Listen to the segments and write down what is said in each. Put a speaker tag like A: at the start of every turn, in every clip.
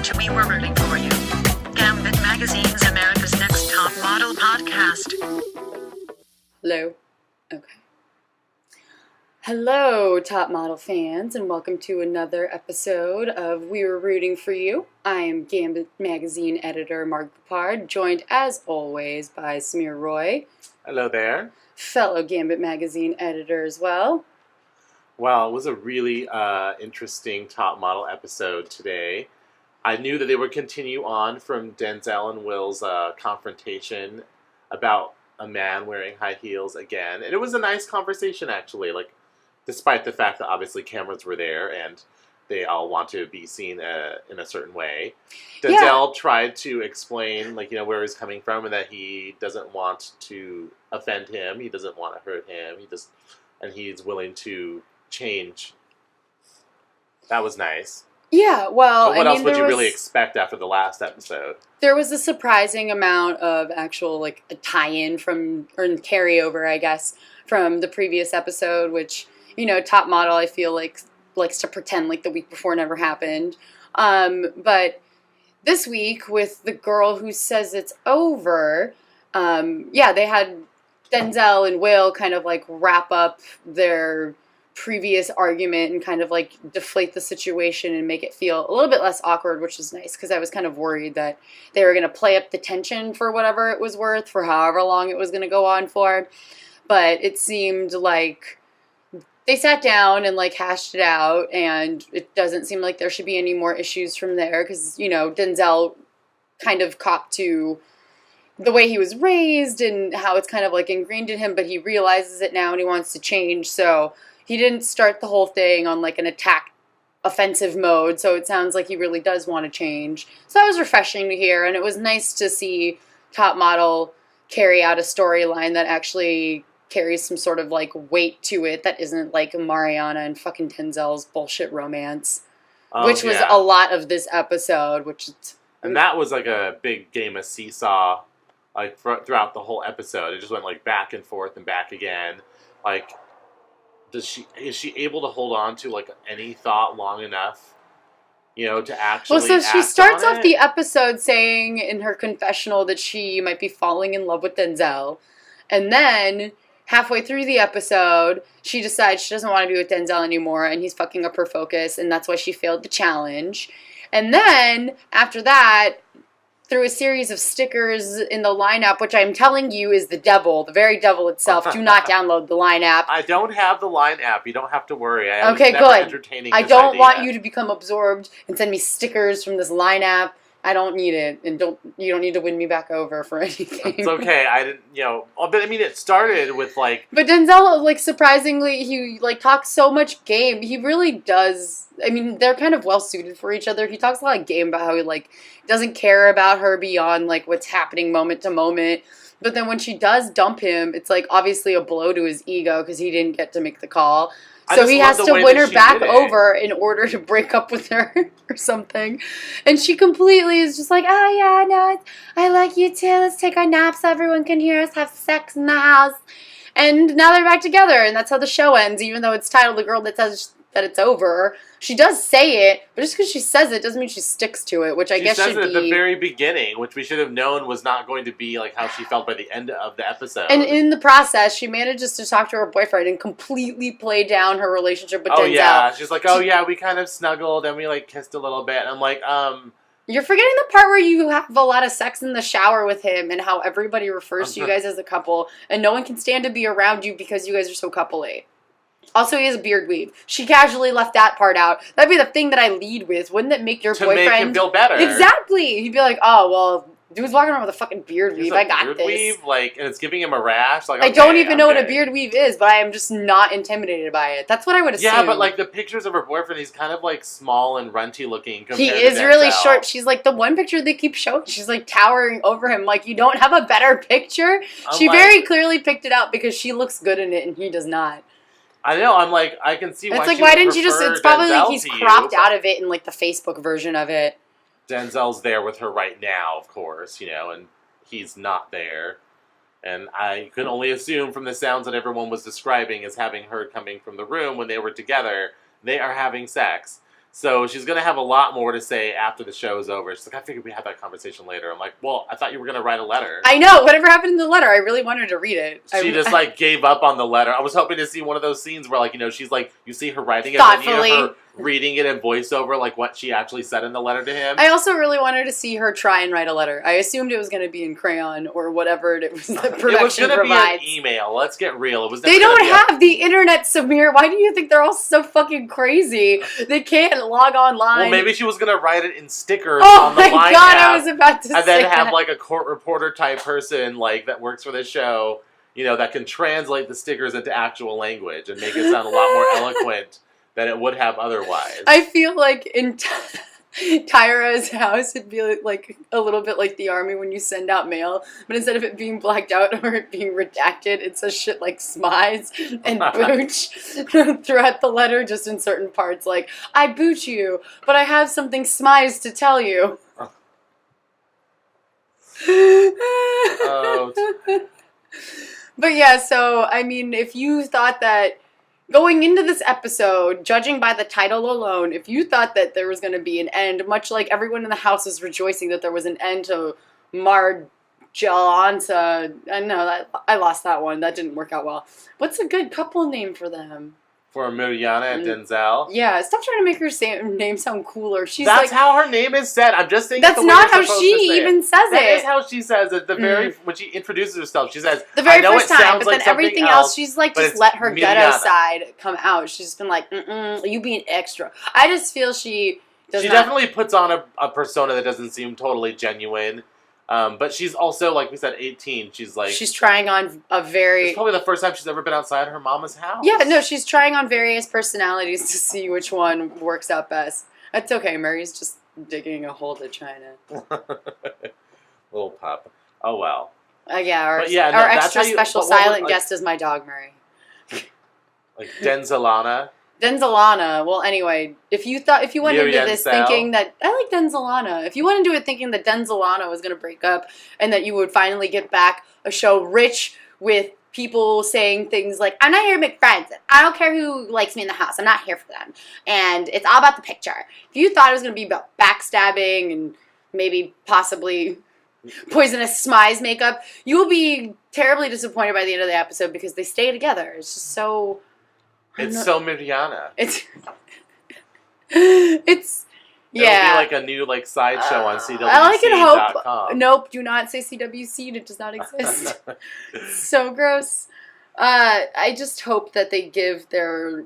A: to We Were Rooting For You, GAMbIT Magazine's America's Next Top Model podcast.
B: Hello. Okay. Hello, top model fans, and welcome to another episode of We Were Rooting For You. I am GAMbIT Magazine editor Mark Poupard, joined as always by Samir Roy.
C: Hello there.
B: Fellow GAMbIT Magazine editor as well.
C: Well, it was a really interesting top model episode today. I knew that they would continue on from Denzel and Will's confrontation about a man wearing high heels again. And it was a nice conversation, actually, like, despite the fact that obviously cameras were there and they all want to be seen in a certain way. Denzel tried to explain, like, you know, where he's coming from and that he doesn't want to offend him. He doesn't want to hurt him. And he's willing to change. That was nice.
B: Yeah, well,
C: but what else would you really expect after the last episode?
B: There was a surprising amount of actual, like, a tie-in from, or carryover, I guess, from the previous episode, which, you know, top model, I feel like, likes to pretend like the week before never happened. But this week, with the girl who says it's over, they had Denzel and Will kind of, like, wrap up their previous argument and kind of like deflate the situation and make it feel a little bit less awkward, which is nice because I was kind of worried that they were going to play up the tension for whatever it was worth, for however long it was going to go on for. But it seemed like they sat down and like hashed it out, and it doesn't seem like there should be any more issues from there because, you know, Denzel kind of copped to the way he was raised and how it's kind of like ingrained in him, but he realizes it now and he wants to change. So he didn't start the whole thing on like an attack offensive mode, so it sounds like he really does want to change. So that was refreshing to hear, and it was nice to see top model carry out a storyline that actually carries some sort of like weight to it that isn't like Mariana and fucking Denzel's bullshit romance, which was a lot of this episode,
C: and that was like a big game of seesaw, like throughout the whole episode. It just went like back and forth and back again. Like, is she able to hold on to like any thought long enough, you know, to actually
B: Well, so she starts off
C: it?
B: the episode saying in her confessional that she might be falling in love with Denzel, and then halfway through the episode she decides she doesn't want to be with Denzel anymore and he's fucking up her focus, and that's why she failed the challenge. And then after that, through a series of stickers in the Line app, which I'm telling you is the devil, the very devil itself. Do not download the Line app.
C: I don't have the Line app. You don't have to worry.
B: Okay, good. I don't want you to become absorbed and send me stickers from this Line app. I don't need it, and you don't need to win me back over for anything.
C: It's okay. I didn't, you know. But I mean, it started with like.
B: But Denzel, like, surprisingly, he like talks so much game. He really does. I mean, they're kind of well suited for each other. He talks a lot of game about how he like doesn't care about her beyond like what's happening moment to moment. But then when she does dump him, it's like obviously a blow to his ego because he didn't get to make the call. So he has to win her back over in order to break up with her or something. And she completely is just like, oh yeah, no, I like you too. Let's take our naps so everyone can hear us have sex in the house. And now they're back together, and that's how the show ends, even though it's titled The Girl That Says That It's Over. She does say it, but just because she says it doesn't mean she sticks to it, which I guess should be... She says
C: it at the very beginning, which we should have known was not going to be like how she felt by the end of the episode.
B: And in the process, she manages to talk to her boyfriend and completely play down her relationship with Denzel.
C: Oh yeah, she's like, oh yeah, we kind of snuggled and we like kissed a little bit. And I'm like,
B: You're forgetting the part where you have a lot of sex in the shower with him and how everybody refers to you guys as a couple, and no one can stand to be around you because you guys are so couple-y. Also, he has a beard weave. She casually left that part out. That'd be the thing that I lead with. Wouldn't it make your boyfriend...
C: To make him feel better.
B: Exactly! He'd be like, oh, well, dude's walking around with a fucking beard weave. I got
C: beard
B: this.
C: Weave, like, and it's giving him a rash. Like,
B: I don't even know what a beard weave is, but I am just not intimidated by it. That's what I would assume.
C: Yeah, but like the pictures of her boyfriend, he's kind of like small and runty looking compared
B: He
C: to
B: is
C: Denzel.
B: really short. She's like the one picture they keep showing. She's like towering over him. Like, you don't have a better picture? She very clearly picked it out because she looks good in it and he does not.
C: I know. I'm like, I can see why.
B: It's like, why didn't you just? It's probably like he's cropped out of it in like the Facebook version of it.
C: Denzel's there with her right now, of course, you know, and he's not there. And I can only assume from the sounds that everyone was describing as having heard coming from the room when they were together, they are having sex. So she's going to have a lot more to say after the show is over. She's like, I figured we'd have that conversation later. I'm like, well, I thought you were going to write a letter.
B: I know. Whatever happened in the letter? I really wanted to read it.
C: She just, like, gave up on the letter. I was hoping to see one of those scenes where, like, you know, she's, like, you see her writing it, and you know her reading it in voiceover, like, what she actually said in the letter to him.
B: I also really wanted to see her try and write a letter. I assumed it was going to be in crayon or whatever it was that production
C: It was going to be
B: provides.
C: an email. Let's get real. It was.
B: They don't have the internet, Samir. Why do you think they're all so fucking crazy? They can't log online.
C: Well, maybe she was going to write it in stickers
B: oh
C: on the
B: my
C: Line
B: god,
C: app,
B: I was about to say
C: and then have
B: that.
C: like a court reporter type person like that works for the show, you know, that can translate the stickers into actual language and make it sound a lot more eloquent than it would have otherwise.
B: I feel like in Tyra's house, it'd be like a little bit like the army when you send out mail, but instead of it being blacked out or it being redacted, it says shit like smize and booch throughout the letter, just in certain parts, like, I boot you, but I have something smize to tell you. But yeah, so, I mean, if you thought that going into this episode, judging by the title alone, if you thought that there was going to be an end, much like everyone in the house was rejoicing that there was an end to Marjalanta, I lost that one. That didn't work out well. What's a good couple name for them?
C: For Mariana and Denzel?
B: Yeah, stop trying to make her name sound cooler.
C: That's how her name is said. I'm just saying
B: that's not how she even says it.
C: That is how she says it. When she introduces herself, she says,
B: the very
C: I know
B: first
C: it
B: time,
C: sounds
B: but
C: like
B: then everything else, she's like, just let her ghetto side come out. She's been like, you being extra. I just feel she
C: definitely puts on a persona that doesn't seem totally genuine. But she's also, like we said, 18. She's
B: trying on
C: it's probably the first time she's ever been outside her mama's house.
B: Yeah, no, she's trying on various personalities to see which one works out best. That's okay. Murray's just digging a hole to China.
C: Little pup. Oh, well.
B: Yeah, our extra special silent guest is my dog, Murray.
C: Like Denzelana.
B: Denzelana. Well, anyway, if you went into this thinking that I like Denzelana, if you went into it thinking that Denzelana was going to break up and that you would finally get back a show rich with people saying things like, I'm not here to make friends. I don't care who likes me in the house. I'm not here for them. And it's all about the picture. If you thought it was going to be about backstabbing and maybe possibly poisonous smize makeup, you will be terribly disappointed by the end of the episode because they stay together. It's just so...
C: It's so Mariana.
B: It's
C: yeah. It'll be like a new sideshow on CWC.com.
B: I like and hope. Nope, do not say CWC. It does not exist. It's so gross. I just hope that they give their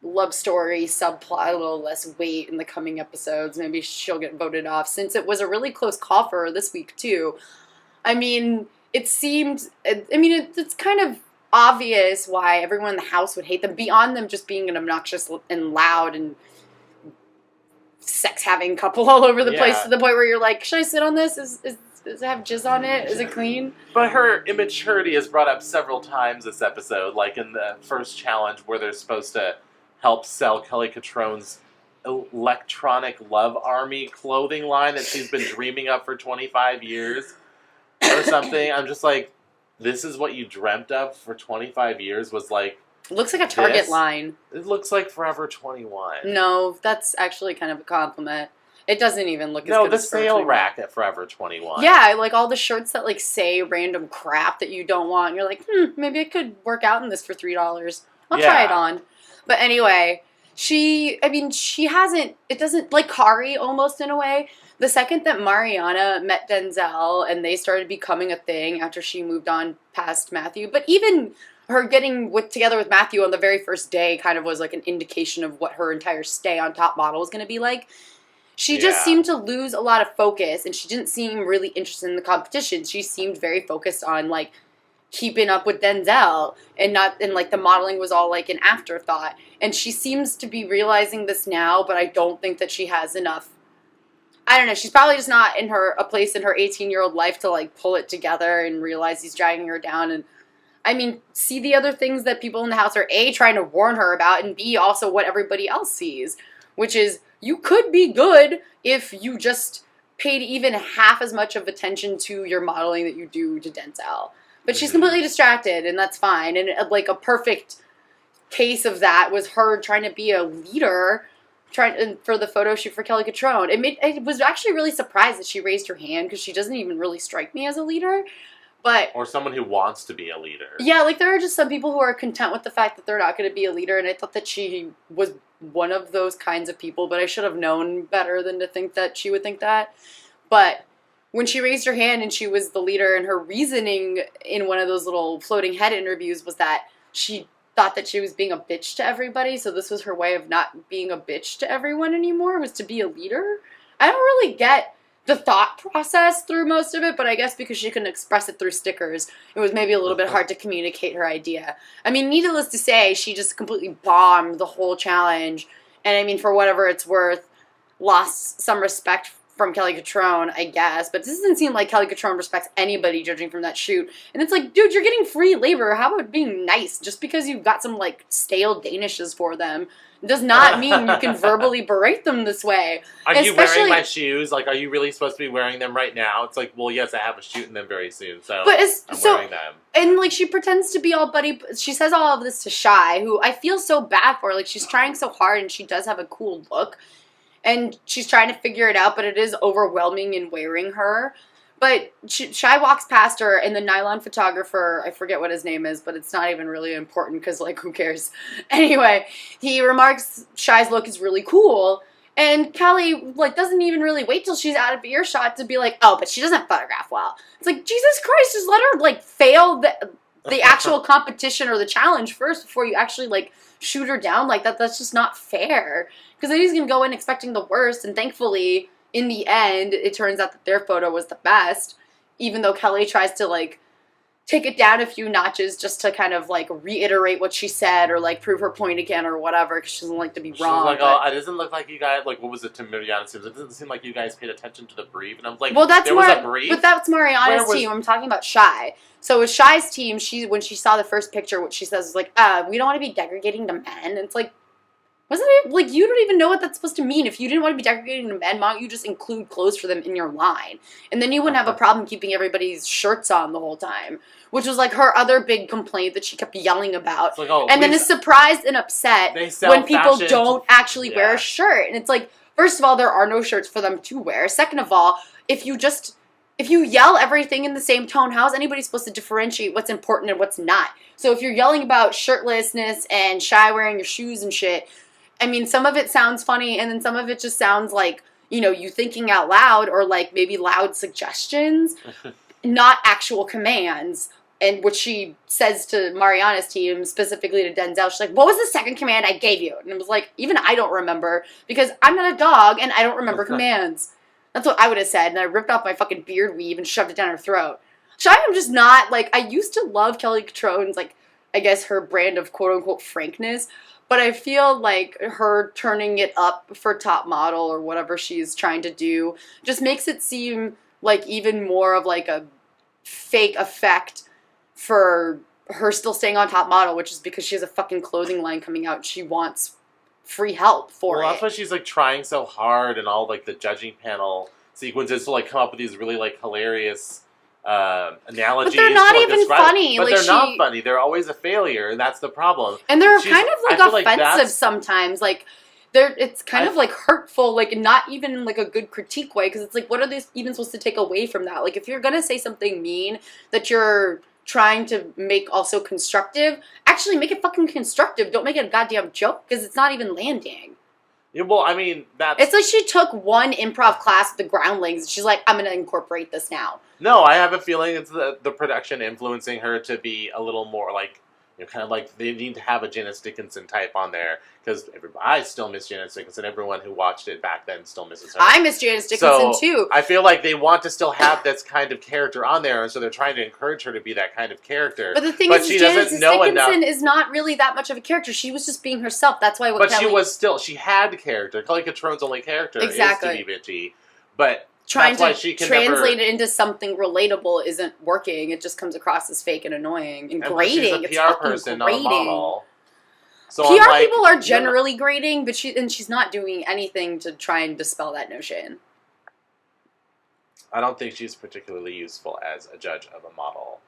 B: love story subplot a little less weight in the coming episodes. Maybe she'll get voted off, since it was a really close call for her this week too. I mean, it's kind of obvious why everyone in the house would hate them, beyond them just being an obnoxious and loud and sex-having couple all over the place, to the point where you're like, should I sit on this? Does it have jizz on it? Is it clean?
C: But her immaturity is brought up several times this episode, like in the first challenge where they're supposed to help sell Kelly Catrone's electronic love army clothing line that she's been dreaming up for 25 years or something. I'm just like, this is what you dreamt of for 25 years, was like...
B: It looks like a Target line.
C: It looks like Forever 21.
B: No, that's actually kind of a compliment. It doesn't even look as good
C: No, the
B: as Forever
C: sale
B: 21.
C: rack at Forever 21.
B: Yeah, like all the shirts that say random crap that you don't want. And you're like, maybe I could work out in this for $3. I'll try it on. But anyway, she hasn't, it doesn't, like Kari almost in a way. The second that Mariana met Denzel and they started becoming a thing after she moved on past Matthew, but even her getting together with Matthew on the very first day kind of was like an indication of what her entire stay on Top Model was going to be like. She just seemed to lose a lot of focus, and she didn't seem really interested in the competition. She seemed very focused on keeping up with Denzel, and the modeling was all an afterthought. And she seems to be realizing this now, but I don't think that she has enough. I don't know. She's probably just not in a place in her 18-year-old life to pull it together and realize he's dragging her down. And I mean, see the other things that people in the house are A, trying to warn her about, and B, also what everybody else sees, which is you could be good if you just paid even half as much of attention to your modeling that you do to Denzel. But she's completely distracted, and that's fine. And a perfect case of that was her trying to be a leader for the photo shoot for Kelly Catrone. It was actually really surprised that she raised her hand because she doesn't even really strike me as a leader. But
C: or someone who wants to be a leader.
B: Yeah, like there are just some people who are content with the fact that they're not going to be a leader, and I thought that she was one of those kinds of people, but I should have known better than to think that she would think that. But when she raised her hand and she was the leader, and her reasoning in one of those little floating head interviews was that she thought that she was being a bitch to everybody, so this was her way of not being a bitch to everyone anymore, was to be a leader. I don't really get the thought process through most of it, but I guess because she couldn't express it through stickers, it was maybe a little bit hard to communicate her idea. I mean, needless to say, she just completely bombed the whole challenge, and I mean, for whatever it's worth, lost some respect from Kelly Catrone, I guess, but this doesn't seem like Kelly Catrone respects anybody judging from that shoot. And it's like, dude, you're getting free labor. How about being nice? Just because you've got some, like, stale Danishes for them does not mean you can verbally berate them this way.
C: Are you wearing my shoes? Like, are you really supposed to be wearing them right now? It's like, well, yes, I have a shoot in them very soon, so I'm wearing them.
B: And, like, she pretends to be all buddy. She says all of this to Shy, who I feel so bad for. Like, she's trying so hard, and she does have a cool look. And she's trying to figure it out, but it is overwhelming in wearing her. But Shy walks past her, and the nylon photographer, I forget what his name is, but it's not even really important because, like, who cares? Anyway, he remarks Shy's look is really cool. And Kelly, like, doesn't even really wait till she's out of earshot to be like, oh, but she doesn't photograph well. It's like, Jesus Christ, just let her, like, fail the actual competition or the challenge first before you actually, like, shoot her down like that. That's just not fair. Because then he's going to go in expecting the worst, and thankfully, in the end, it turns out that their photo was the best, even though Kelly tries to, like, take it down a few notches just to kind of, like, reiterate what she said or, like, prove her point again or whatever, because she doesn't like to be wrong.
C: She's like, oh, it doesn't look like you guys, like, what was it to Mariana? It doesn't seem like you guys paid attention to the brief. And I was like,
B: well, there
C: was a brief?
B: But that's Mariana's team. I'm talking about Shy. So with Shy's team, when she saw the first picture, what she says is like, we don't want to be degrading to men. And it's like, wasn't it, like, you don't even know what that's supposed to mean. If you didn't want to be degrading to men, why don't you just include clothes for them in your line? And then you wouldn't have a problem keeping everybody's shirts on the whole time. Which was, like, her other big complaint that she kept yelling about. Like, and then is surprised and upset when people don't actually wear a shirt. And it's like, first of all, there are no shirts for them to wear. Second of all, if you yell everything in the same tone, how is anybody supposed to differentiate what's important and what's not? So if you're yelling about shirtlessness and Shy wearing your shoes and shit, I mean, some of it sounds funny, and then some of it just sounds like, you know, you thinking out loud, or like maybe loud suggestions, not actual commands. And what she says to Mariana's team, specifically to Denzel, she's like, what was the second command I gave you? And it was like, even I don't remember, because I'm not a dog, and I don't remember commands. That's what I would have said, and I ripped off my fucking beard weave and shoved it down her throat. Shy, I'm just not, like, I used to love Kelly Catrone's, like, I guess her brand of quote-unquote frankness, but I feel like her turning it up for top model or whatever she's trying to do just makes it seem like even more of, like, a fake effect for her still staying on top model, which is because she has a fucking clothing line coming out. She wants free help for it.
C: Well, that's why she's, like, trying so hard and all, like, the judging panel sequences to, like, come up with these really, like, hilarious analogies.
B: But they're not even funny.
C: But
B: like,
C: they're not funny. They're always a failure, and that's the problem.
B: And they're kind of, like, offensive sometimes. Like, it's kind of, like, hurtful, like, not even, like, a good critique way, because it's like, what are they even supposed to take away from that? Like, if you're gonna say something mean that you're trying to make also constructive, actually make it fucking constructive. Don't make it a goddamn joke, because it's not even landing.
C: Yeah, well, I mean, that's...
B: It's like she took one improv class with the Groundlings, and she's like, I'm going to incorporate this now.
C: No, I have a feeling it's the production influencing her to be a little more, like, you know, kind of like they need to have a Janice Dickinson type on there, because I still miss Janice Dickinson. Everyone who watched it back then still misses her.
B: I miss Janice Dickinson, too.
C: I feel like they want to still have this kind of character on there, and so they're trying to encourage her to be that kind of character.
B: But the thing is, Janice Dickinson is not really that much of a character. She was just being herself. That's why
C: she had character. Kelly Catrone's only character is to be bitchy. But
B: trying to translate it into something relatable isn't working. It just comes across as fake and annoying and grating.
C: She's a PR person, not a model. So
B: PR people are generally grating, but she's not doing anything to try and dispel that notion.
C: I don't think she's particularly useful as a judge of a model.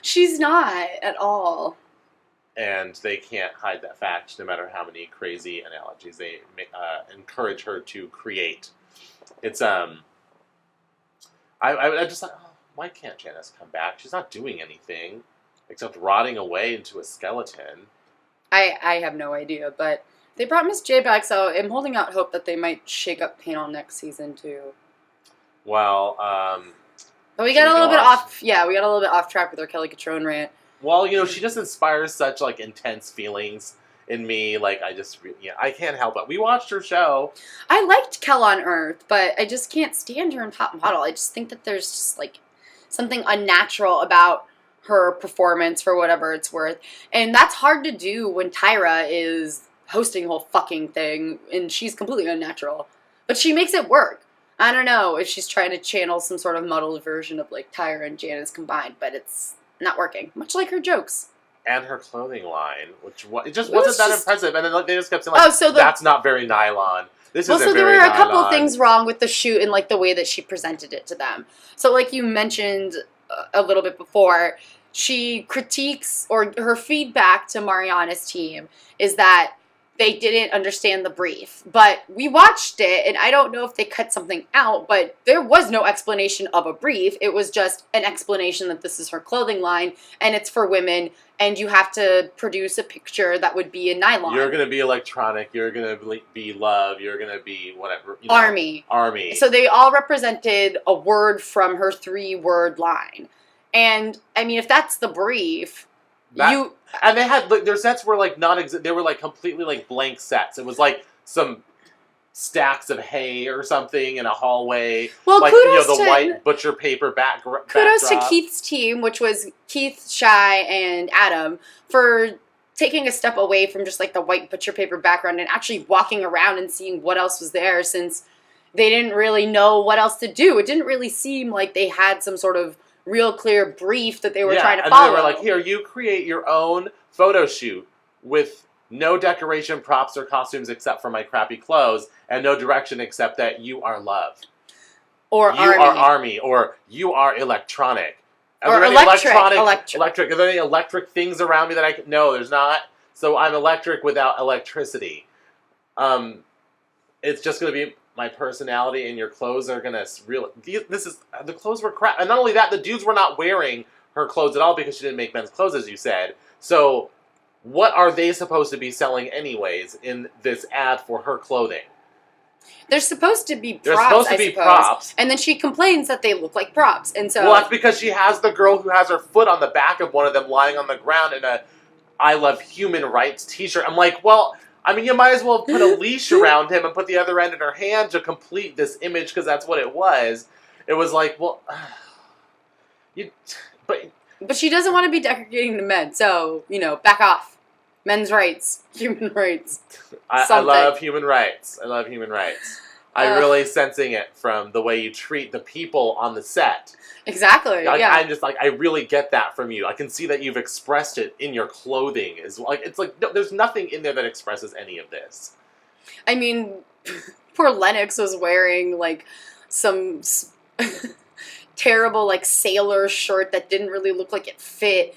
B: She's not at all.
C: and they can't hide that fact no matter how many crazy analogies they encourage her to create. It's I just thought, oh, why can't Janice come back? She's not doing anything except rotting away into a skeleton.
B: I have no idea, but they brought Miss J back, so I'm holding out hope that they might shake up panel next season too.
C: Well,
B: but we got a little bit off. Yeah, we got a little bit off track with our Kelly Catrone rant.
C: Well, she just inspires such like intense feelings in me. Like I can't help it. We watched her show.
B: I liked Kel on Earth, but I just can't stand her in Top Model. I just think that there's just like something unnatural about her performance for whatever it's worth. And that's hard to do when Tyra is hosting the whole fucking thing and she's completely unnatural. But she makes it work. I don't know if she's trying to channel some sort of muddled version of like Tyra and Janice combined, but it's not working. Much like her jokes.
C: And her clothing line, which it just wasn't that impressive. And then they just kept saying that's not very nylon. This isn't very nylon. Well, so there were a couple of things wrong with the shoot and like the way that she presented it to them. So like you mentioned a little bit before, she critiques, or her feedback to Mariana's team is that they didn't understand the brief. But we watched it, and I don't know if they cut something out, but there was no explanation of a brief. It was just an explanation that this is her clothing line, and it's for women, and you have to produce a picture that would be in nylon. You're going to be electronic, you're going to be love, you're going to be whatever. Army. So they all represented a word from her 3-word line. And, I mean, if that's the brief, and they had, their sets were like they were like completely like blank sets. It was like some stacks of hay or something in a hallway. Well, like, the white butcher paper backdrop. Kudos to Keith's team, which was Keith, Shy, and Adam, for taking a step away from just like the white butcher paper background and actually walking around and seeing what else was there, since they didn't really know what else to do. It didn't really seem like they had some sort of real clear brief that they were trying to follow. And they were like, here, you create your own photo shoot with no decoration, props, or costumes except for my crappy clothes, and no direction except that you are love. Or you are army, or you are electronic. Are there electric. Are there any electric things around me that I can... No, there's not. So I'm electric without electricity. It's just going to be my personality, and your clothes are gonna the clothes were crap. And not only that, the dudes were not wearing her clothes at all because she didn't make men's clothes, as you said. So what are they supposed to be selling anyways in this ad for her clothing? They're supposed to be props, and then she complains that they look like props. And so, well, that's because she has the girl who has her foot on the back of one of them lying on the ground in a I Love Human Rights t-shirt. I'm like, well, I mean, you might as well put a leash around him and put the other end in her hand to complete this image, because that's what it was. It was like, well, but she doesn't want to be decorating the men, so, back off. Men's rights, human rights. I love human rights. I love human rights. I'm really sensing it from the way you treat the people on the set. Exactly. I'm just like, I really get that from you. I can see that you've expressed it in your clothing. It's like no, there's nothing in there that expresses any of this. I mean, poor Lennox was wearing like some terrible like sailor shirt that didn't really look like it fit.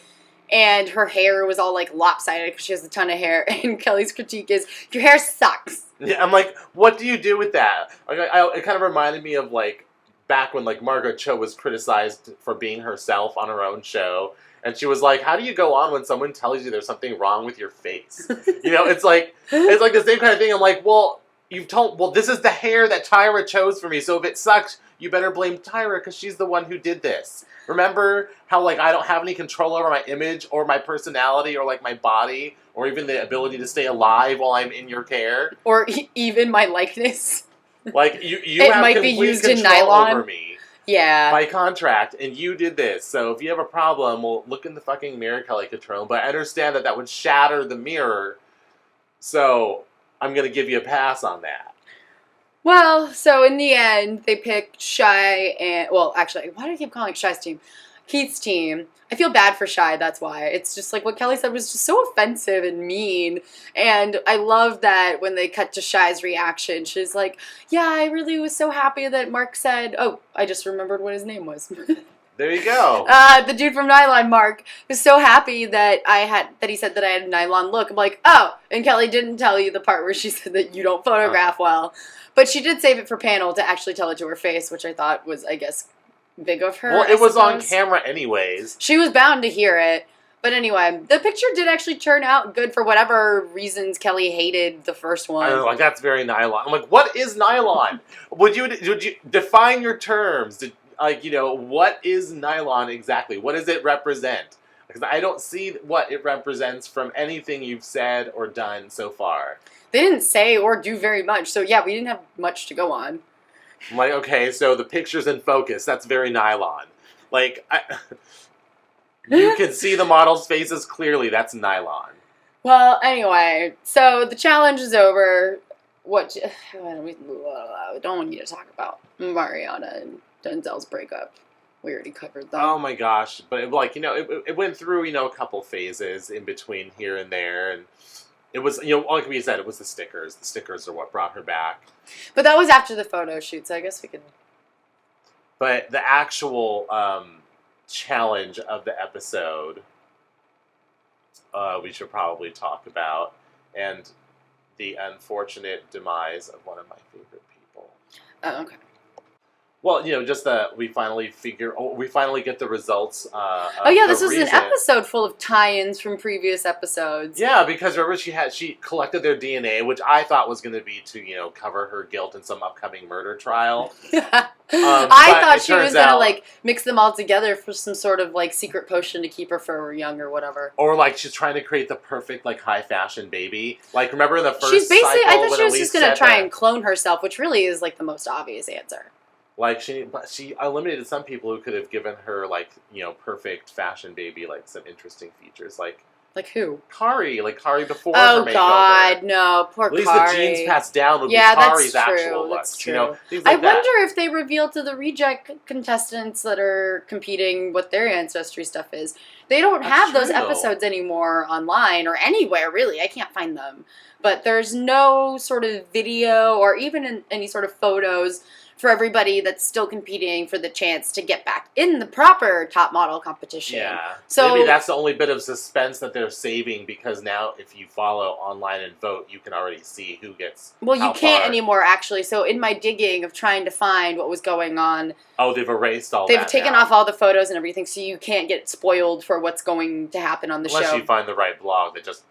C: And her hair was all like lopsided because she has a ton of hair. And Kelly's critique is, your hair sucks. Yeah, I'm like, what do you do with that? It kind of reminded me of like back when like Margaret Cho was criticized for being herself on her own show, and she was like, how do you go on when someone tells you there's something wrong with your face? It's like the same kind of thing. I'm like, well, this is the hair that Tyra chose for me, so if it sucks, you better blame Tyra because she's the one who did this. Remember how like I don't have any control over my image or my personality or like my body or even the ability to stay alive while I'm in your care? Or even my likeness. Like you have might complete be used control in nylon. Over me. Yeah. By contract, and you did this. So if you have a problem, well, look in the fucking mirror, Kelly Catrone. But I understand that would shatter the mirror. So I'm going to give you a pass on that. Well, so in the end, they picked Shy and... Well, actually, why do I keep calling it Shy's team? Keith's team. I feel bad for Shy, that's why. It's just like what Kelly said was just so offensive and mean. And I love that when they cut to Shy's reaction, she's like, yeah, I really was so happy that Mark said... Oh, I just remembered what his name was. There you go.
B: The dude from Nylon, Mark, was so happy that he said that I had a nylon look. I'm like, oh, and Kelly didn't tell you the part where she said that you don't photograph well. But she did save it for panel to actually tell it to her face, which I thought was, I guess, big of her.
C: Well, it was on camera anyways.
B: She was bound to hear it. But anyway, the picture did actually turn out good for whatever reasons Kelly hated the first one.
C: I was like, that's very nylon. I'm like, what is nylon? would you define your terms? What is nylon exactly? What does it represent? Because I don't see what it represents from anything you've said or done so far.
B: They didn't say or do very much, so yeah, we didn't have much to go on.
C: I'm like, okay, so the picture's in focus. That's very nylon. Like, you can see the model's faces clearly. That's nylon.
B: Well, anyway, so the challenge is over. We don't want you to talk about Mariana and Denzel's breakup. We already covered that.
C: Oh my gosh. But it went through, a couple phases in between here and there. And it was, like we said, it was the stickers. The stickers are what brought her back.
B: But that was after the photo shoot, so I guess we could...
C: But the actual challenge of the episode, we should probably talk about. And the unfortunate demise of one of my favorite people.
B: Oh, okay.
C: Well, just that we finally get the results.
B: This was an episode full of tie-ins from previous episodes.
C: Yeah, because remember she collected their DNA, which I thought was going to be to cover her guilt in some upcoming murder trial.
B: I thought she was going to mix them all together for some sort of secret potion to keep her forever young or whatever.
C: Or she's trying to create the perfect high fashion baby. Remember in the first
B: she's basically.
C: cycle,
B: I thought she was just going to try and clone herself, which really is the most obvious answer.
C: She eliminated some people who could have given her perfect fashion baby some interesting features
B: like who?
C: Kari before
B: her
C: makeover.
B: Oh God, no, poor Kari.
C: At least the genes passed down would be Kari's actual looks.
B: That's true.
C: Things
B: I
C: like that.
B: wonder if they reveal to the reject contestants that are competing what their ancestry stuff is. They don't have those episodes anymore online or anywhere really. I can't find them. But there's no sort of video or even any sort of photos for everybody that's still competing for the chance to get back in the proper top model competition.
C: Yeah.
B: So
C: maybe that's the only bit of suspense that they're saving, because now if you follow online and vote, you can already see who gets
B: Well, you
C: how
B: can't
C: far.
B: Anymore, actually. So in my digging of trying to find what was going on...
C: Oh, they've erased all
B: They've
C: that
B: taken
C: now.
B: off all the photos and everything, so you can't get spoiled for what's going to happen on the show.
C: Unless you find the right blog that just,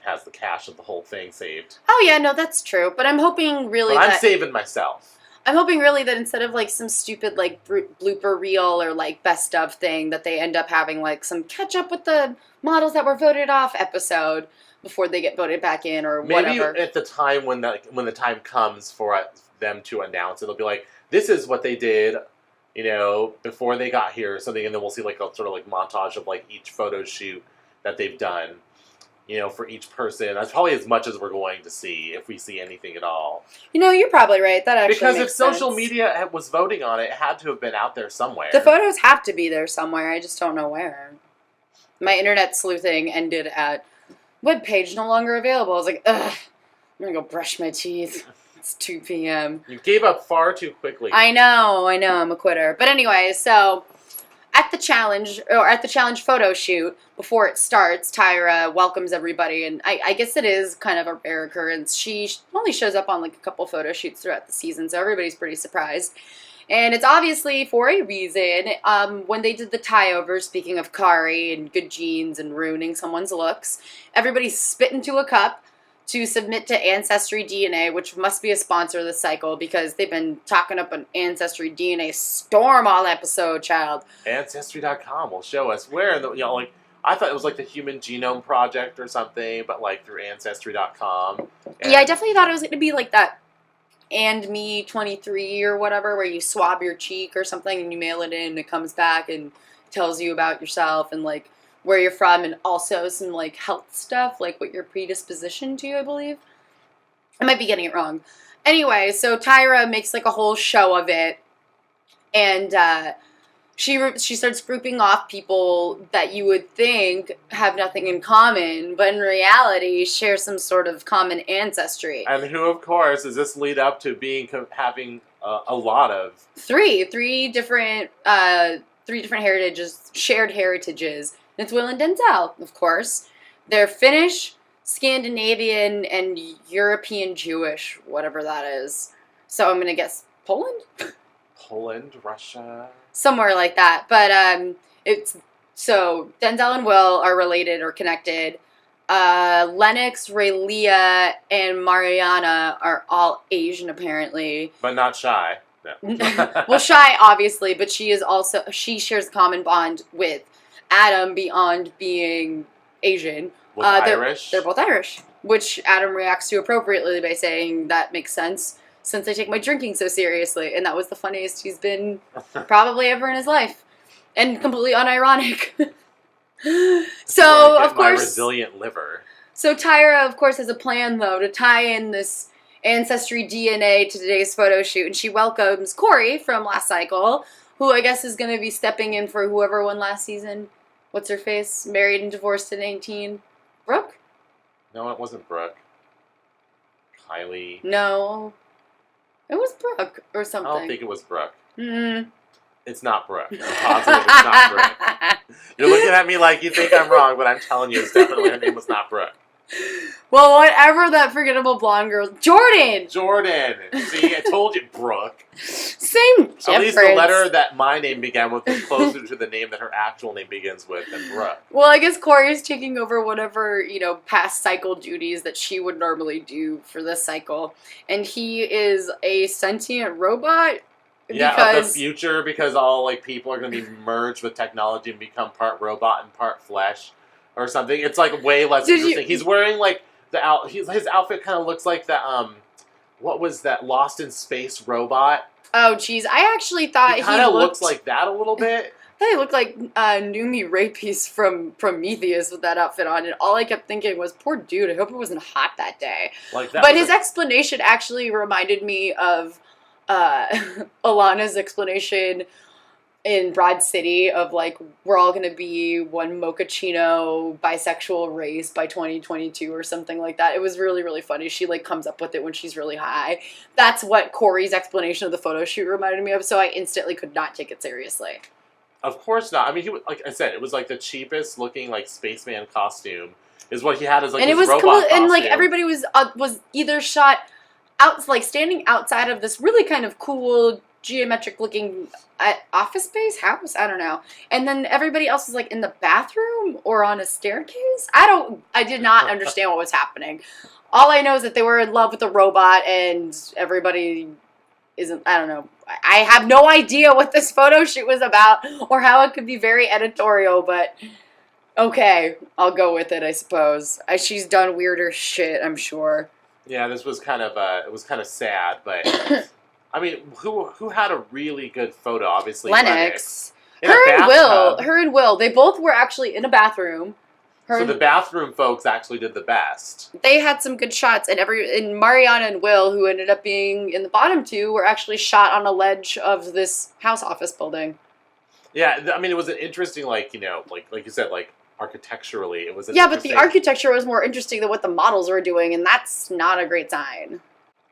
C: has the cache of the whole thing saved.
B: Oh, yeah, no, that's true. But I'm hoping really
C: I'm saving myself.
B: I'm hoping really that instead of some stupid blooper reel or best of thing, that they end up having some catch up with the models that were voted off episode before they get voted back in or whatever.
C: Maybe at the time when the time comes for them to announce it, they'll be this is what they did, before they got here or something, and then we'll see a sort of montage of each photo shoot that they've done. For each person. That's probably as much as we're going to see, if we see anything at all.
B: You're probably right. That actually
C: Because
B: makes
C: if social
B: sense.
C: media was voting on it, it had to have been out there somewhere.
B: The photos have to be there somewhere. I just don't know where. My internet sleuthing ended at webpage no longer available. I was like, ugh, I'm going to go brush my teeth. It's 2 p.m.
C: You gave up far too quickly.
B: I know, I'm a quitter. But anyway, so... At the challenge photo shoot, before it starts, Tyra welcomes everybody, and I guess it is kind of a rare occurrence. She only shows up on a couple photo shoots throughout the season, so everybody's pretty surprised. And it's obviously for a reason. When they did the tie-over, speaking of Kari and good genes and ruining someone's looks, everybody spit into a cup to submit to Ancestry DNA, which must be a sponsor of the cycle, because they've been talking up an Ancestry DNA storm all episode, child.
C: Ancestry.com will show us where in the, I thought it was the Human Genome Project or something, but through Ancestry.com.
B: Yeah, I definitely thought it was going to be that And Me 23 or whatever, where you swab your cheek or something and you mail it in and it comes back and tells you about yourself and where you're from, and also some health stuff, what your predisposition to, I believe. I might be getting it wrong. Anyway, so Tyra makes a whole show of it, and she starts grouping off people that you would think have nothing in common, but in reality share some sort of common ancestry.
C: And who, of course, does this lead up to having a lot of...
B: Three different three different heritages, shared heritages. And it's Will and Denzel, of course. They're Finnish, Scandinavian, and European Jewish, whatever that is. So I'm going to guess Poland?
C: Poland, Russia.
B: Somewhere like that. But it's so Denzel and Will are related or connected. Lennox, Raylia, and Mariana are all Asian apparently.
C: But not Shy. No.
B: Well, Shy obviously, but she shares a common bond with Adam beyond being Asian.
C: Irish.
B: They're both Irish, which Adam reacts to appropriately by saying that makes sense since I take my drinking so seriously, and that was the funniest he's been probably ever in his life, and completely unironic. So of course,
C: my resilient liver.
B: So Tyra, of course, has a plan though to tie in this ancestry DNA to today's photo shoot, and she welcomes Corey from last cycle, who I guess is going to be stepping in for whoever won last season. What's her face? Married and divorced at 18. Brooke?
C: No, it wasn't Brooke. Kylie.
B: No. It was Brooke or something.
C: I don't think it was Brooke.
B: Mm.
C: It's not Brooke. I'm positive it's not Brooke. You're looking at me like you think I'm wrong, but I'm telling you, it's definitely her name was not Brooke.
B: Well, whatever that forgettable blonde girl. Jordan!
C: Jordan! See, I told you, Brooke.
B: Same difference.
C: At least the letter that my name began with was closer to the name that her actual name begins with than Brooke.
B: Well, I guess Corey is taking over whatever, past cycle duties that she would normally do for this cycle. And he is a sentient robot.
C: Yeah, of the future, because all people are going to be merged with technology and become part robot and part flesh or something. It's way less interesting. He's wearing his outfit kind of looks like the what was that Lost in Space robot?
B: Oh, geez, I actually thought
C: he kind of looks like that a little bit.
B: They looked like Numi Rapace from Prometheus with that outfit on, and all I kept thinking was, poor dude, I hope it wasn't hot that day. But his explanation actually reminded me of Alana's explanation in Broad City of we're all going to be one mochaccino bisexual race by 2022 or something like that. It was really, really funny. She comes up with it when she's really high. That's what Corey's explanation of the photo shoot reminded me of, so I instantly could not take it seriously.
C: Of course not. I mean, like I said, it was the cheapest looking spaceman costume is what he had as
B: and
C: his
B: it was
C: robot
B: cool,
C: costume.
B: and everybody was either shot out standing outside of this really kind of cool geometric looking office space house, I don't know, and then everybody else was in the bathroom or on a staircase. I did not understand what was happening. All I know is that they were in love with the robot, and everybody isn't. I don't know. I have no idea what this photo shoot was about or how it could be very editorial, but okay, I'll go with it, I suppose. She's done weirder shit, I'm sure.
C: Yeah, this was kind of it was kind of sad, but I mean, who had a really good photo? Obviously, Lennox.
B: Her and Will. They both were actually in a bathroom.
C: So the bathroom folks actually did the best.
B: They had some good shots, and Mariana and Will, who ended up being in the bottom two, were actually shot on a ledge of this house office building.
C: Yeah, I mean, it was an interesting, like you said, architecturally, it was.
B: Yeah, but the architecture was more interesting than what the models were doing, and that's not a great sign.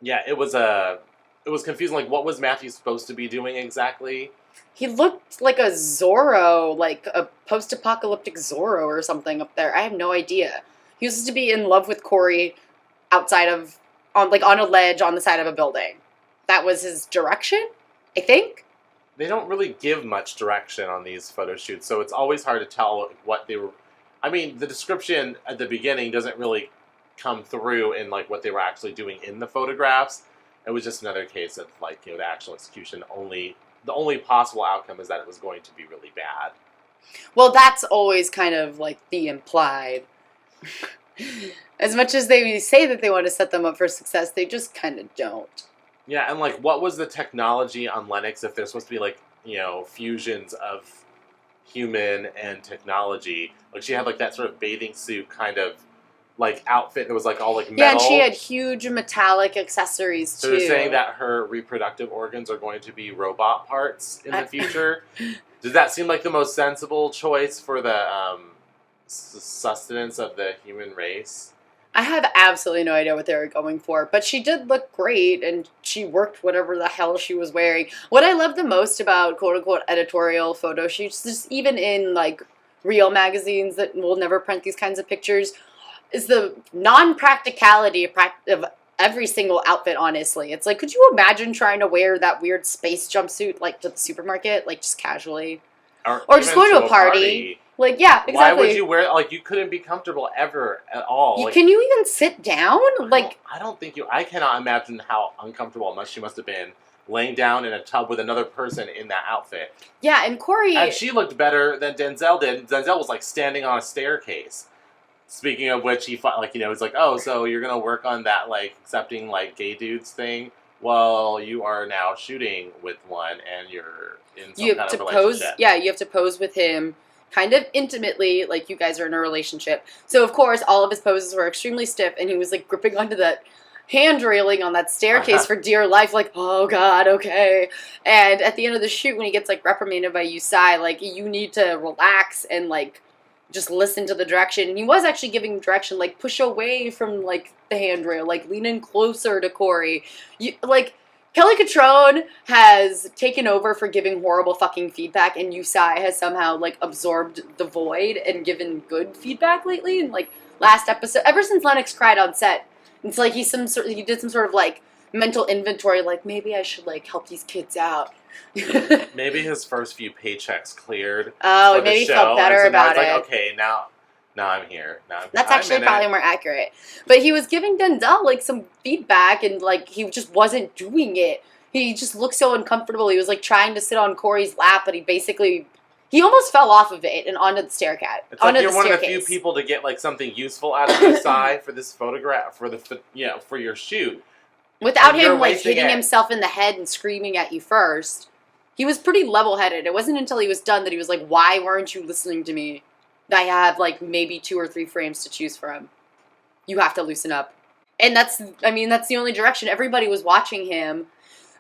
C: Yeah, it was confusing. What was Matthew supposed to be doing exactly?
B: He looked like a Zorro, like a post-apocalyptic Zorro or something up there. I have no idea. He was supposed to be in love with Corey outside of, on a ledge on the side of a building. That was his direction, I think.
C: They don't really give much direction on these photo shoots, so it's always hard to tell what they were. I mean, the description at the beginning doesn't really come through in what they were actually doing in the photographs. It was just another case of the actual execution the only possible outcome is that it was going to be really bad.
B: Well, that's always kind of the implied. As much as they say that they want to set them up for success, they just kind of don't.
C: Yeah, and what was the technology on Lennox if there's supposed to be fusions of human and technology? She had that sort of bathing suit kind of outfit that was all metal.
B: Yeah, and she had huge metallic accessories too.
C: So they're saying that her reproductive organs are going to be robot parts in the future. Does that seem like the most sensible choice for the sustenance of the human race?
B: I have absolutely no idea what they were going for, but she did look great, and she worked whatever the hell she was wearing. What I love the most about quote-unquote editorial photo shoots, just even in, like, real magazines that will never print these kinds of pictures, is the non-practicality of every single outfit, honestly. It's like, could you imagine trying to wear that weird space jumpsuit, like, to the supermarket, like, just casually? Or just going to a party. Like, yeah, exactly.
C: Why would you wear, like, you couldn't be comfortable ever at all. Like,
B: can you even sit down? Like,
C: I don't think I cannot imagine how uncomfortable she must have been laying down in a tub with another person in that outfit.
B: Yeah, and Corey...
C: And she looked better than Denzel did. Denzel was, like, standing on a staircase. Speaking of which, he, like, you know, he's like, oh, so you're going to work on that, like, accepting, like, gay dudes thing? Well, you are now shooting with one, and you're in some kind of relationship.
B: You have to pose with him kind of intimately, like you guys are in a relationship. So, of course, all of his poses were extremely stiff, and he was, like, gripping onto that hand railing on that staircase for dear life, like, oh, God, okay. And at the end of the shoot, when he gets, like, reprimanded by Yusai, like, you need to relax and, like, just listen to the direction. And he was actually giving direction, like, push away from, like, the handrail, like, lean in closer to Corey. Kelly Catrone has taken over for giving horrible fucking feedback, and Yusai has somehow, like, absorbed the void and given good feedback lately. And, like, last episode, ever since Lennox cried on set, it's like he did some sort of, like, mental inventory, like, maybe I should, like, help these kids out.
C: Maybe his first few paychecks cleared.
B: Oh, maybe he felt better about it.
C: Like, okay, now I'm here.
B: That's actually probably more accurate. But he was giving Denzel, like, some feedback, and, like, he just wasn't doing it. He just looked so uncomfortable. He was, like, trying to sit on Corey's lap, but he almost fell off of it and onto the staircase.
C: It's like you're one of the few people to get, like, something useful out of Yusai for this photograph, for your shoot.
B: Without him, like, hitting himself in the head and screaming at you first. He was pretty level-headed. It wasn't until he was done that he was like, why weren't you listening to me? I have, like, maybe 2 or 3 frames to choose from. You have to loosen up. And that's the only direction. Everybody was watching him.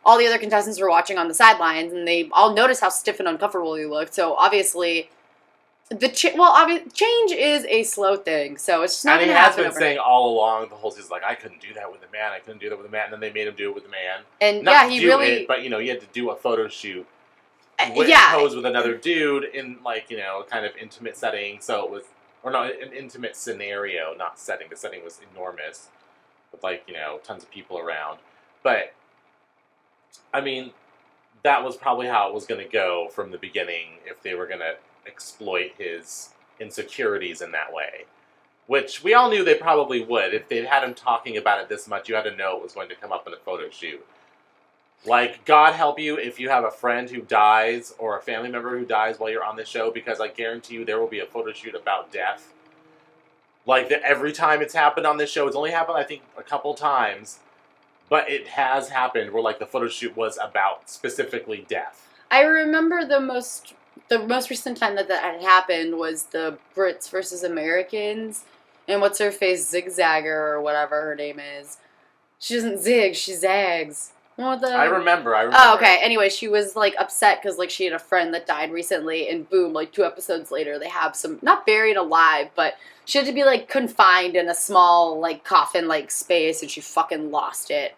B: All the other contestants were watching on the sidelines, and they all noticed how stiff and uncomfortable he looked. So, obviously, change is a slow thing, so it's just not going to happen.
C: And he has been saying all along the whole season, like, I couldn't do that with a man, and then they made him do it with a man.
B: And,
C: but, you know, you had to do a photo shoot. Pose with another dude in, like, you know, kind of intimate setting, so it was, or not, an intimate scenario, not setting. The setting was enormous, with, like, you know, tons of people around. But, I mean, that was probably how it was going to go from the beginning if they were going to exploit his insecurities in that way. Which we all knew they probably would. If they'd had him talking about it this much, you had to know it was going to come up in a photo shoot. Like, God help you if you have a friend who dies or a family member who dies while you're on the show, because I guarantee you there will be a photo shoot about death. Like, every time it's happened on this show, it's only happened, I think, a couple times, but it has happened where, like, the photo shoot was about specifically death.
B: I remember the most recent time that had happened was the Brits versus Americans, and what's her face, Zigzagger or whatever her name is. She doesn't zig, she zags.
C: I remember.
B: Oh, okay. Anyway, she was, like, upset because, like, she had a friend that died recently, and boom, like, 2 episodes later, they have some, not buried alive, but she had to be, like, confined in a small, like, coffin-like space, and she fucking lost it.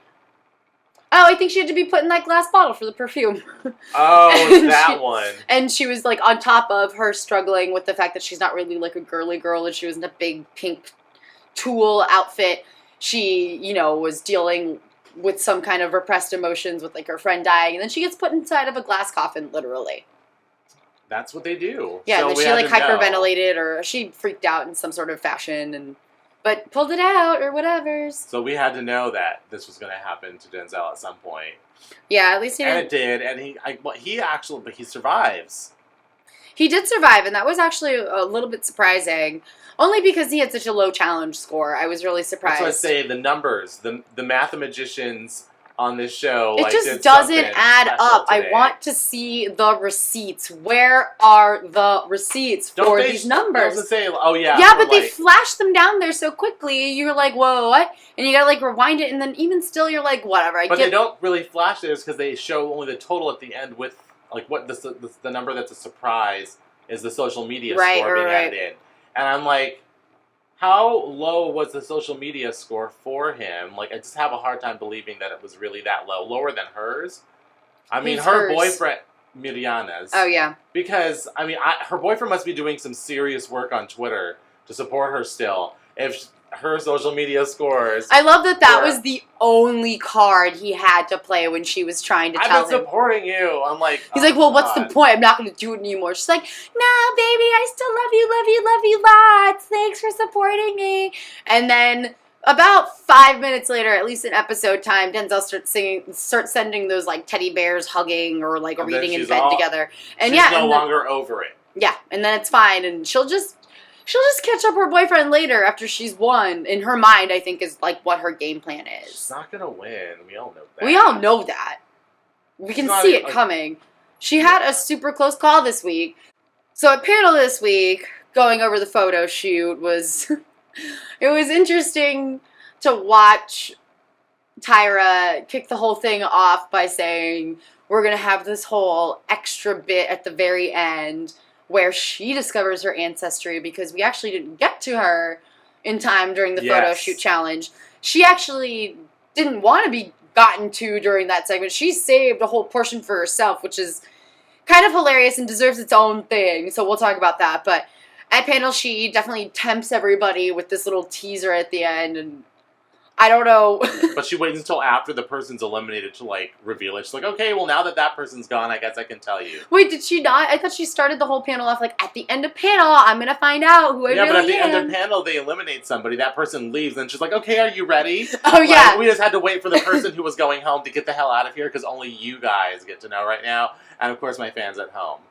B: Oh, I think she had to be put in that glass bottle for the perfume.
C: Oh, that one.
B: And she was, like, on top of her struggling with the fact that she's not really, like, a girly girl, and she was in a big pink tulle outfit. She, you know, was dealing with some kind of repressed emotions with, like, her friend dying, and then she gets put inside of a glass coffin, literally.
C: That's what they do.
B: Yeah, so and then she, like, hyperventilated, or she freaked out in some sort of fashion, but pulled it out, or whatever.
C: So we had to know that this was going to happen to Denzel at some point.
B: Yeah, at least he did.
C: And it did, and he survives.
B: He did survive, and that was actually a little bit surprising. Only because he had such a low challenge score. I was really surprised.
C: That's what I say, the numbers, the mathematicians on this show.
B: It just doesn't add up.
C: Today.
B: I want to see the receipts. Where are the receipts for these numbers?
C: Say, oh yeah.
B: Yeah, but they flash them down there so quickly. You're like, whoa, what? And you gotta, like, rewind it, and then even still, you're like, whatever.
C: But they don't really flash theirs because they show only the total at the end with, like, what the number that's a surprise is the social media score being added in. And I'm like, How low was the social media score for him? Like, I just have a hard time believing that it was really that low. Lower than hers? I mean,
B: Who's
C: her
B: hers?
C: boyfriend, Miriana's.
B: Oh, yeah.
C: Because, I mean, her boyfriend must be doing some serious work on Twitter to support her still. If her social media scores...
B: I love that was the only card he had to play when she was trying to tell him.
C: I've been supporting you. I'm like,
B: he's like, well, what's the point? I'm not going to do it anymore. She's like, no, baby, I still love you lots. Thanks for supporting me. And then about 5 minutes later, at least in episode time, Denzel starts sending those like teddy bears hugging or like reading in bed together. And
C: she's no longer over it.
B: Yeah, and then it's fine, and she'll just catch up her boyfriend later after she's won. In her mind, I think is like what her game plan is.
C: She's not gonna win. We all know that.
B: We all know that. We can see it coming. She had a super close call this week. So at panel this week, going over the photo shoot was it was interesting to watch Tyra kick the whole thing off by saying we're gonna have this whole extra bit at the very end where she discovers her ancestry, because we actually didn't get to her in time during the photo shoot challenge. She actually didn't want to be gotten to during that segment. She saved a whole portion for herself, which is kind of hilarious and deserves its own thing, so we'll talk about that. But at panel, she definitely tempts everybody with this little teaser at the end, and I don't know.
C: But she waits until after the person's eliminated to, like, reveal it. She's like, okay, well, now that person's gone, I guess I can tell you.
B: Wait, did she not? I thought she started the whole panel off, like, at the end of panel, I'm going to find out who I really am.
C: Yeah, but at the end of panel, they eliminate somebody. That person leaves, and she's like, okay, are you ready?
B: Oh,
C: like,
B: yeah.
C: We just had to wait for the person who was going home to get the hell out of here, because only you guys get to know right now. And, of course, my fans at home.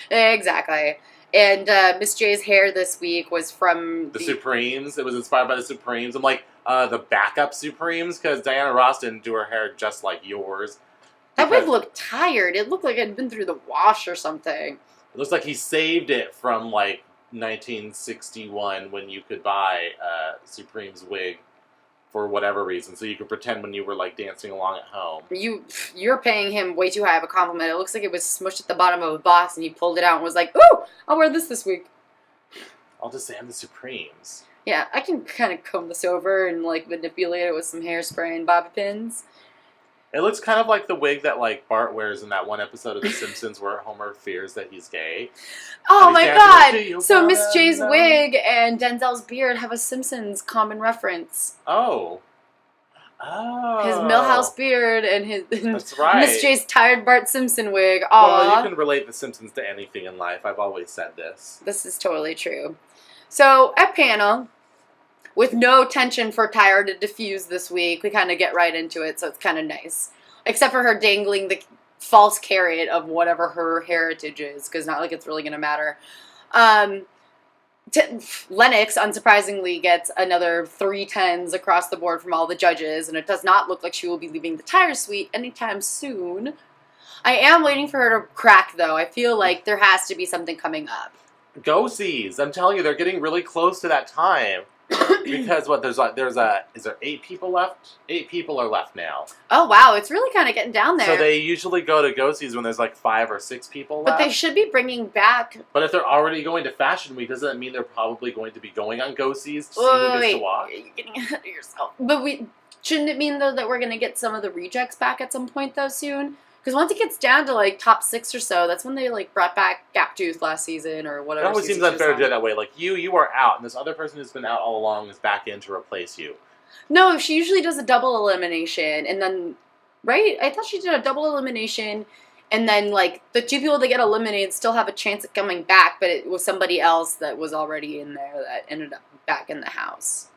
B: Exactly. And Miss J's hair this week was from
C: the Supremes. It was inspired by the Supremes. I'm like, the backup Supremes, because Diana Ross didn't do her hair just like yours.
B: That wig looked tired. It looked like it had been through the wash or something.
C: It looks like he saved it from, like, 1961 when you could buy Supreme's wig for whatever reason, so you could pretend when you were, like, dancing along at home.
B: You're paying him way too high of a compliment. It looks like it was smushed at the bottom of a box, and he pulled it out and was like, ooh, I'll wear this week.
C: I'll just say I'm the Supremes.
B: Yeah, I can kind of comb this over and, like, manipulate it with some hairspray and bobby pins.
C: It looks kind of like the wig that, like, Bart wears in that one episode of The Simpsons where Homer fears that he's gay.
B: Oh my god! So Miss J's wig and Denzel's beard have a Simpsons common reference.
C: Oh. Oh.
B: His Millhouse beard and his
C: That's right.
B: Miss J's tired Bart Simpson wig. Aww.
C: Well, you can relate The Simpsons to anything in life. I've always said this.
B: This is totally true. So, at panel, with no tension for Tyra to diffuse this week, we kind of get right into it, so it's kind of nice. Except for her dangling the false carrot of whatever her heritage is, because not like it's really going to matter. Lennox, unsurprisingly, gets another 3 10s across the board from all the judges, and it does not look like she will be leaving the Tyra suite anytime soon. I am waiting for her to crack, though. I feel like there has to be something coming up.
C: Go-sees. I'm telling you, they're getting really close to that time. Because what is there 8 people left? 8 people are left now.
B: Oh wow, it's really kind of getting down there.
C: So they usually go to go-sees when there's like 5 or 6 people left.
B: But they should be bringing back.
C: But if they're already going to Fashion Week, doesn't that mean they're probably going to be going on go-sees to see who gets to watch?
B: You're getting ahead of yourself. But shouldn't it mean though that we're gonna get some of the rejects back at some point though soon? Because once it gets down to, like, top 6 or so, that's when they, like, brought back Gaptooth last season or whatever.
C: It always seems unfair to do it that way. Like, you are out, and this other person who's been out all along is back in to replace you.
B: No, she usually does a double elimination, and then, right? I thought she did a double elimination, and then, like, the 2 people that get eliminated still have a chance at coming back, but it was somebody else that was already in there that ended up back in the house.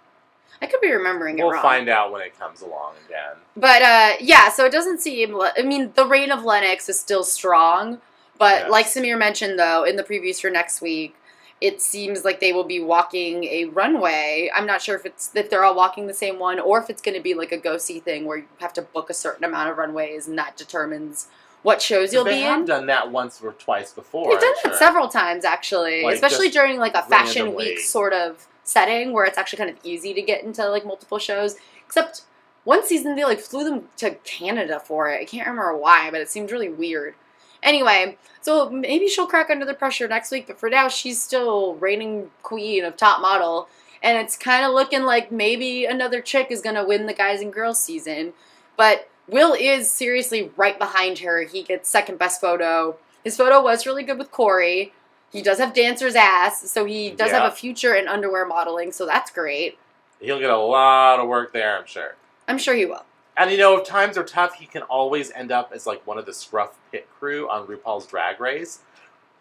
B: I could be remembering it wrong.
C: We'll find out when it comes along again.
B: But, yeah, so it doesn't seem... I mean, the reign of Lennox is still strong. But,
C: yes.
B: like Samir mentioned, though, in the previews for next week, it seems like they will be walking a runway. I'm not sure if they're all walking the same one or if it's going to be like a go-see thing where you have to book a certain amount of runways and that determines what shows you'll be in.
C: They have done that once or twice before.
B: They've done that several times, actually.
C: Like,
B: especially during, like, a Fashion
C: randomly.
B: Week sort of setting where it's actually kind of easy to get into, like, multiple shows. Except one season they, like, flew them to Canada for it. I can't remember why, but it seemed really weird. Anyway, so maybe she'll crack under the pressure next week, but for now she's still reigning queen of Top Model. and it's kind of looking like maybe another chick is going to win the guys and girls season. But Will is seriously right behind her. He gets second best photo. His photo was really good with Corey. He does have dancer's ass, so he does have a future in underwear modeling, so that's great.
C: He'll get a lot of work there, I'm sure.
B: I'm sure he will.
C: And you know, if times are tough, he can always end up as like one of the scruff pit crew on RuPaul's Drag Race,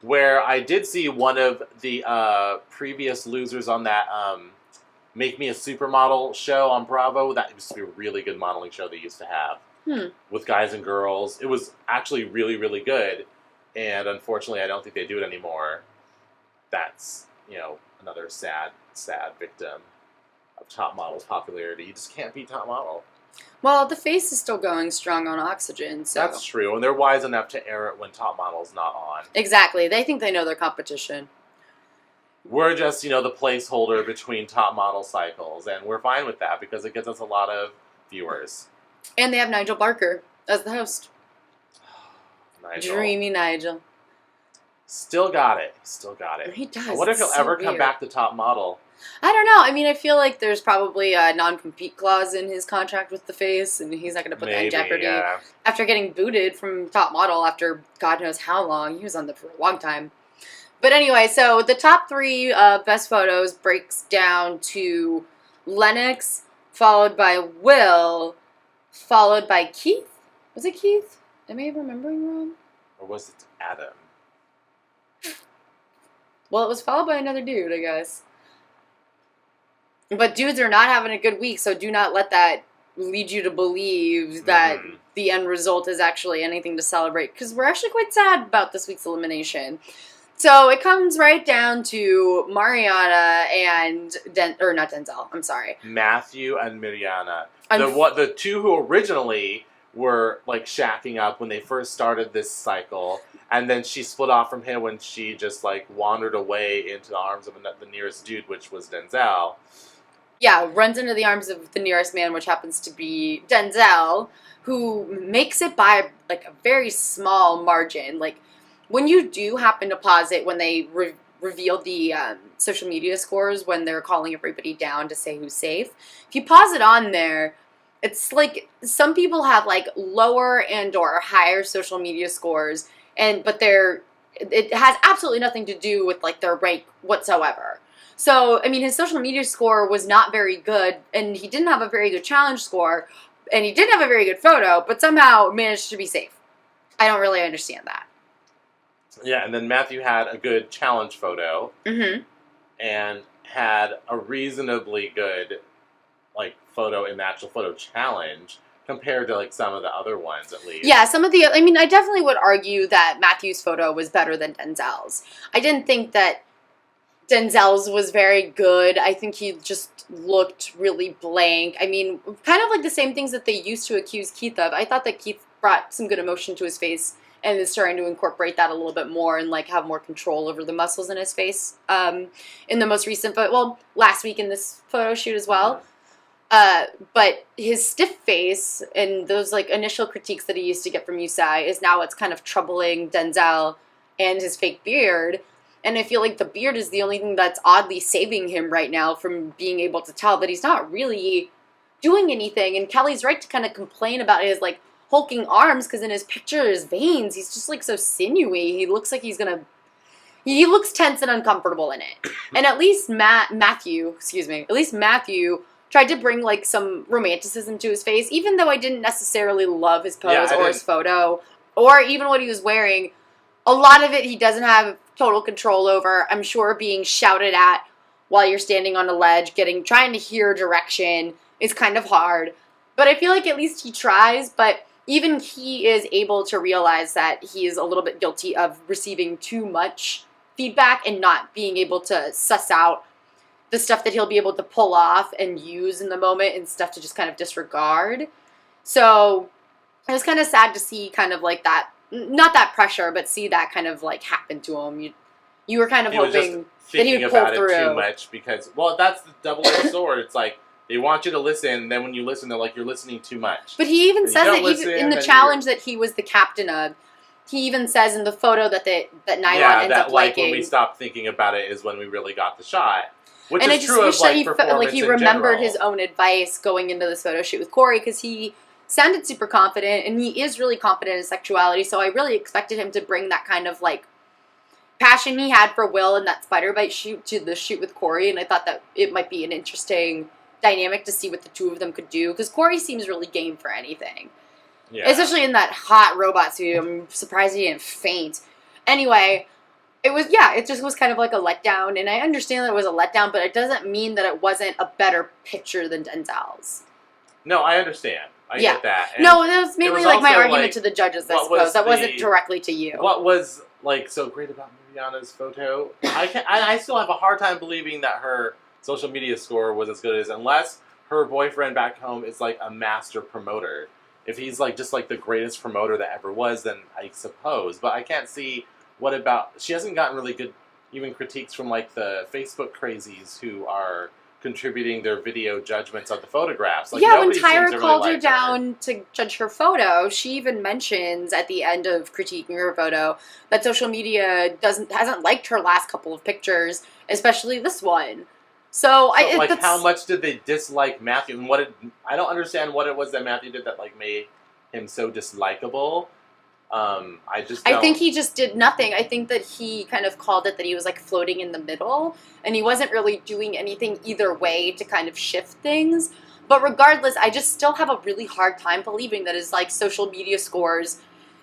C: where I did see one of the previous losers on that Make Me a Supermodel show on Bravo. That used to be a really good modeling show they used to have with guys and girls. It was actually really, really good. And unfortunately, I don't think they do it anymore. That's, you know, another sad, sad victim of Top Model's popularity. You just can't beat Top Model.
B: Well, the face is still going strong on oxygen, so...
C: That's true, and they're wise enough to air it when Top Model's not on.
B: Exactly. They think they know their competition.
C: We're just, you know, the placeholder between Top Model cycles, and we're fine with that because it gets us a lot of viewers.
B: And they have Nigel Barker as the host.
C: Nigel.
B: Dreamy Nigel.
C: Still got it. Still got it.
B: He does.
C: I wonder if he'll ever come back to Top Model.
B: I don't know. I mean, I feel like there's probably a non-compete clause in his contract with the face, and he's not going to put that in jeopardy.
C: Yeah.
B: After getting booted from Top Model after God knows how long. He was on there for a long time. But anyway, so the top three best photos breaks down to Lennox, followed by Will, followed by Keith. Was it Keith? Am I remembering wrong?
C: Or was it Adam?
B: Well, it was followed by another dude, I guess. But dudes are not having a good week, so do not let that lead you to believe that the end result is actually anything to celebrate, because we're actually quite sad about this week's elimination. So it comes right down to Mariana and not Denzel. I'm sorry,
C: Matthew and Mariana. The two who originally were like shacking up when they first started this cycle, and then she split off from him when she just like wandered away into the arms of the nearest dude, which was Denzel.
B: Yeah, runs into the arms of the nearest man, which happens to be Denzel, who makes it by like a very small margin. Like, when you do happen to pause it when they reveal the social media scores when they're calling everybody down to say who's safe, if you pause it on there, it's like some people have like lower and or higher social media scores, but it has absolutely nothing to do with like their rank whatsoever. So, I mean, his social media score was not very good, and he didn't have a very good challenge score, and he didn't have a very good photo, but somehow managed to be safe. I don't really understand that.
C: Yeah, and then Matthew had a good challenge photo, and had a reasonably good like photo in the actual photo challenge compared to like some of the other ones, at least.
B: Yeah, I mean, I definitely would argue that Matthew's photo was better than Denzel's. I didn't think that Denzel's was very good. I think he just looked really blank. I mean, kind of like the same things that they used to accuse Keith of. I thought that Keith brought some good emotion to his face and is starting to incorporate that a little bit more and like have more control over the muscles in his face in the most recent photo. Well, last week in this photo shoot as well. But his stiff face and those like initial critiques that he used to get from Yusai is now what's kind of troubling Denzel and his fake beard. And I feel like the beard is the only thing that's oddly saving him right now from being able to tell that he's not really doing anything. And Kelly's right to kind of complain about his like hulking arms, because in his picture, his veins, he's just like so sinewy. He looks like he looks tense and uncomfortable in it. And at least Matthew tried to bring like some romanticism to his face, even though I didn't necessarily love his pose or his photo or even what he was wearing. A lot of it he doesn't have total control over. I'm sure being shouted at while you're standing on a ledge, trying to hear direction is kind of hard. But I feel like at least he tries, but even he is able to realize that he is a little bit guilty of receiving too much feedback and not being able to suss out the stuff that he'll be able to pull off and use in the moment and stuff to just kind of disregard. So it was kind of sad to see kind of like that, not that pressure, but see that kind of like happen to him. You were kind of hoping that he would pull through.
C: Too much because, well, that's the double-edged sword. It's like they want you to listen, and then when you listen, they're like, you're listening too much.
B: But he even says that even in the challenge that he was the captain of. He even says in the photo that Nylon ends up liking.
C: When we stopped thinking about it is when we really got the shot. Which
B: and
C: is
B: I just
C: true
B: wish
C: of,
B: that
C: like,
B: he felt like
C: performance
B: he
C: in
B: remembered
C: general.
B: his own advice going into this photo shoot with Corey, because he sounded super confident, and he is really confident in his sexuality, so I really expected him to bring that kind of, like, passion he had for Will in that spider bite shoot to the shoot with Corey, and I thought that it might be an interesting dynamic to see what the two of them could do, because Corey seems really game for anything.
C: Yeah.
B: Especially in that hot robot suit. I'm surprised he didn't faint. Anyway, it just was kind of like a letdown, and I understand that it was a letdown, but it doesn't mean that it wasn't a better picture than Denzel's.
C: No, I understand. I get that. And
B: no, that was mainly like my
C: also,
B: argument
C: like,
B: to the judges, I
C: what
B: suppose.
C: was
B: That wasn't
C: the-
B: directly to you.
C: What was, like, so great about Mariana's photo? I still have a hard time believing that her social media score was as good as, unless her boyfriend back home is, like, a master promoter. If he's, like, just, like, the greatest promoter that ever was, then I suppose. But I can't see what about... She hasn't gotten really good, even critiques from, like, the Facebook crazies who are contributing their video judgments of the photographs. Like,
B: yeah, when
C: nobody seems
B: Tyra
C: to
B: called
C: really
B: her
C: like
B: down to judge her photo, she even mentions at the end of critiquing her photo that social media hasn't liked her last couple of pictures, especially this one. So
C: like, how much did they dislike Matthew? And I don't understand what it was that Matthew did that, like, made him so dislikable. I
B: think he just did nothing. I think that he kind of called it that he was, like, floating in the middle, and he wasn't really doing anything either way to kind of shift things. But regardless, I just still have a really hard time believing that his, like, social media scores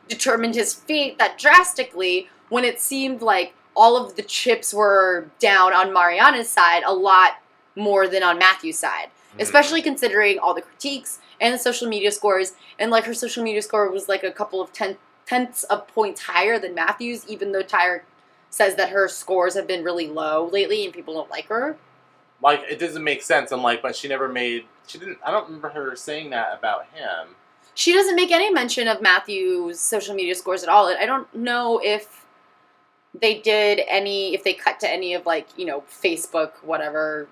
B: determined his fate that drastically, when it seemed like all of the chips were down on Mariana's side a lot more than on Matthew's side. Especially considering all the critiques and the social media scores. And, like, her social media score was, like, a couple of tenths of points higher than Matthew's, even though Tyra says that her scores have been really low lately and people don't like her.
C: Like, it doesn't make sense. I'm like, but I don't remember her saying that about him.
B: She doesn't make any mention of Matthew's social media scores at all. I don't know if they if they cut to any of, like, you know, Facebook, whatever,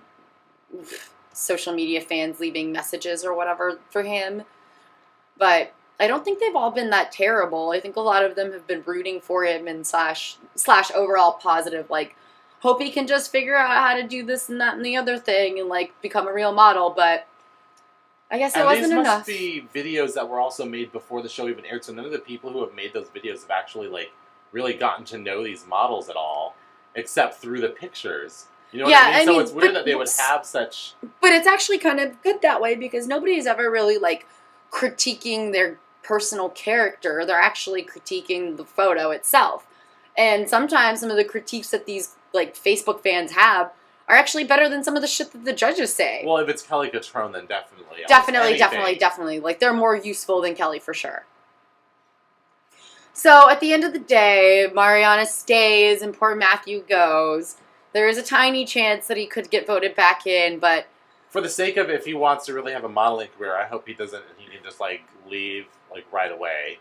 B: social media fans leaving messages or whatever for him. But I don't think they've all been that terrible. I think a lot of them have been rooting for him and slash overall positive, like, hope he can just figure out how to do this and that and the other thing and, like, become a real model. But I guess it wasn't enough.
C: These must be videos that were also made before the show even aired, so none of the people who have made those videos have actually, like, really gotten to know these models at all, except through the pictures. You know what I mean? So it's weird that they would have such...
B: But it's actually kind of good that way, because nobody's ever really, like, critiquing their personal character. They're actually critiquing the photo itself. And sometimes some of the critiques that these, like, Facebook fans have are actually better than some of the shit that the judges say.
C: Well, if it's Kelly Catrone, then definitely.
B: Definitely. Like, they're more useful than Kelly for sure. So, at the end of the day, Mariana stays and poor Matthew goes. There is a tiny chance that he could get voted back in, but...
C: For the sake of, if he wants to really have a modeling career, I hope he doesn't, and he can just, like, leave, like, right away.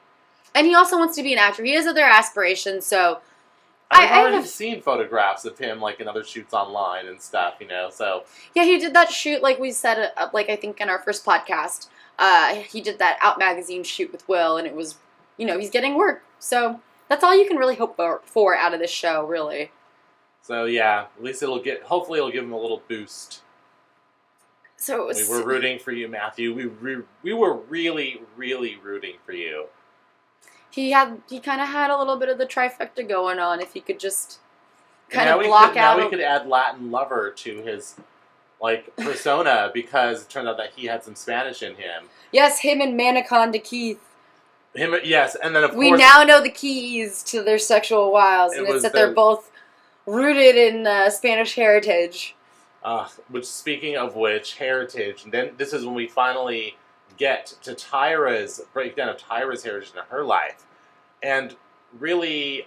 B: And he also wants to be an actor. He has other aspirations, so...
C: I've already seen photographs of him, like, in other shoots online and stuff, you know, so...
B: Yeah, he did that shoot, like we said, like, I think in our first podcast. He did that Out Magazine shoot with Will, and it was, you know, he's getting work. So, that's all you can really hope for out of this show, really.
C: So, yeah, at least hopefully it'll give him a little boost.
B: So
C: we were rooting for you, Matthew. We were really, really rooting for you. He
B: kind of had a little bit of the trifecta going on. If he could just kind of block out.
C: Now we could add Latin lover to his, like, persona, because it turned out that he had some Spanish in him.
B: Yes, him and Maniconda Keith.
C: Yes, and then of course
B: we now know the keys to their sexual wiles, and it's that they're both rooted in Spanish heritage.
C: Which, speaking of which, heritage, and then this is when we finally get to Tyra's breakdown of Tyra's heritage in her life. And really,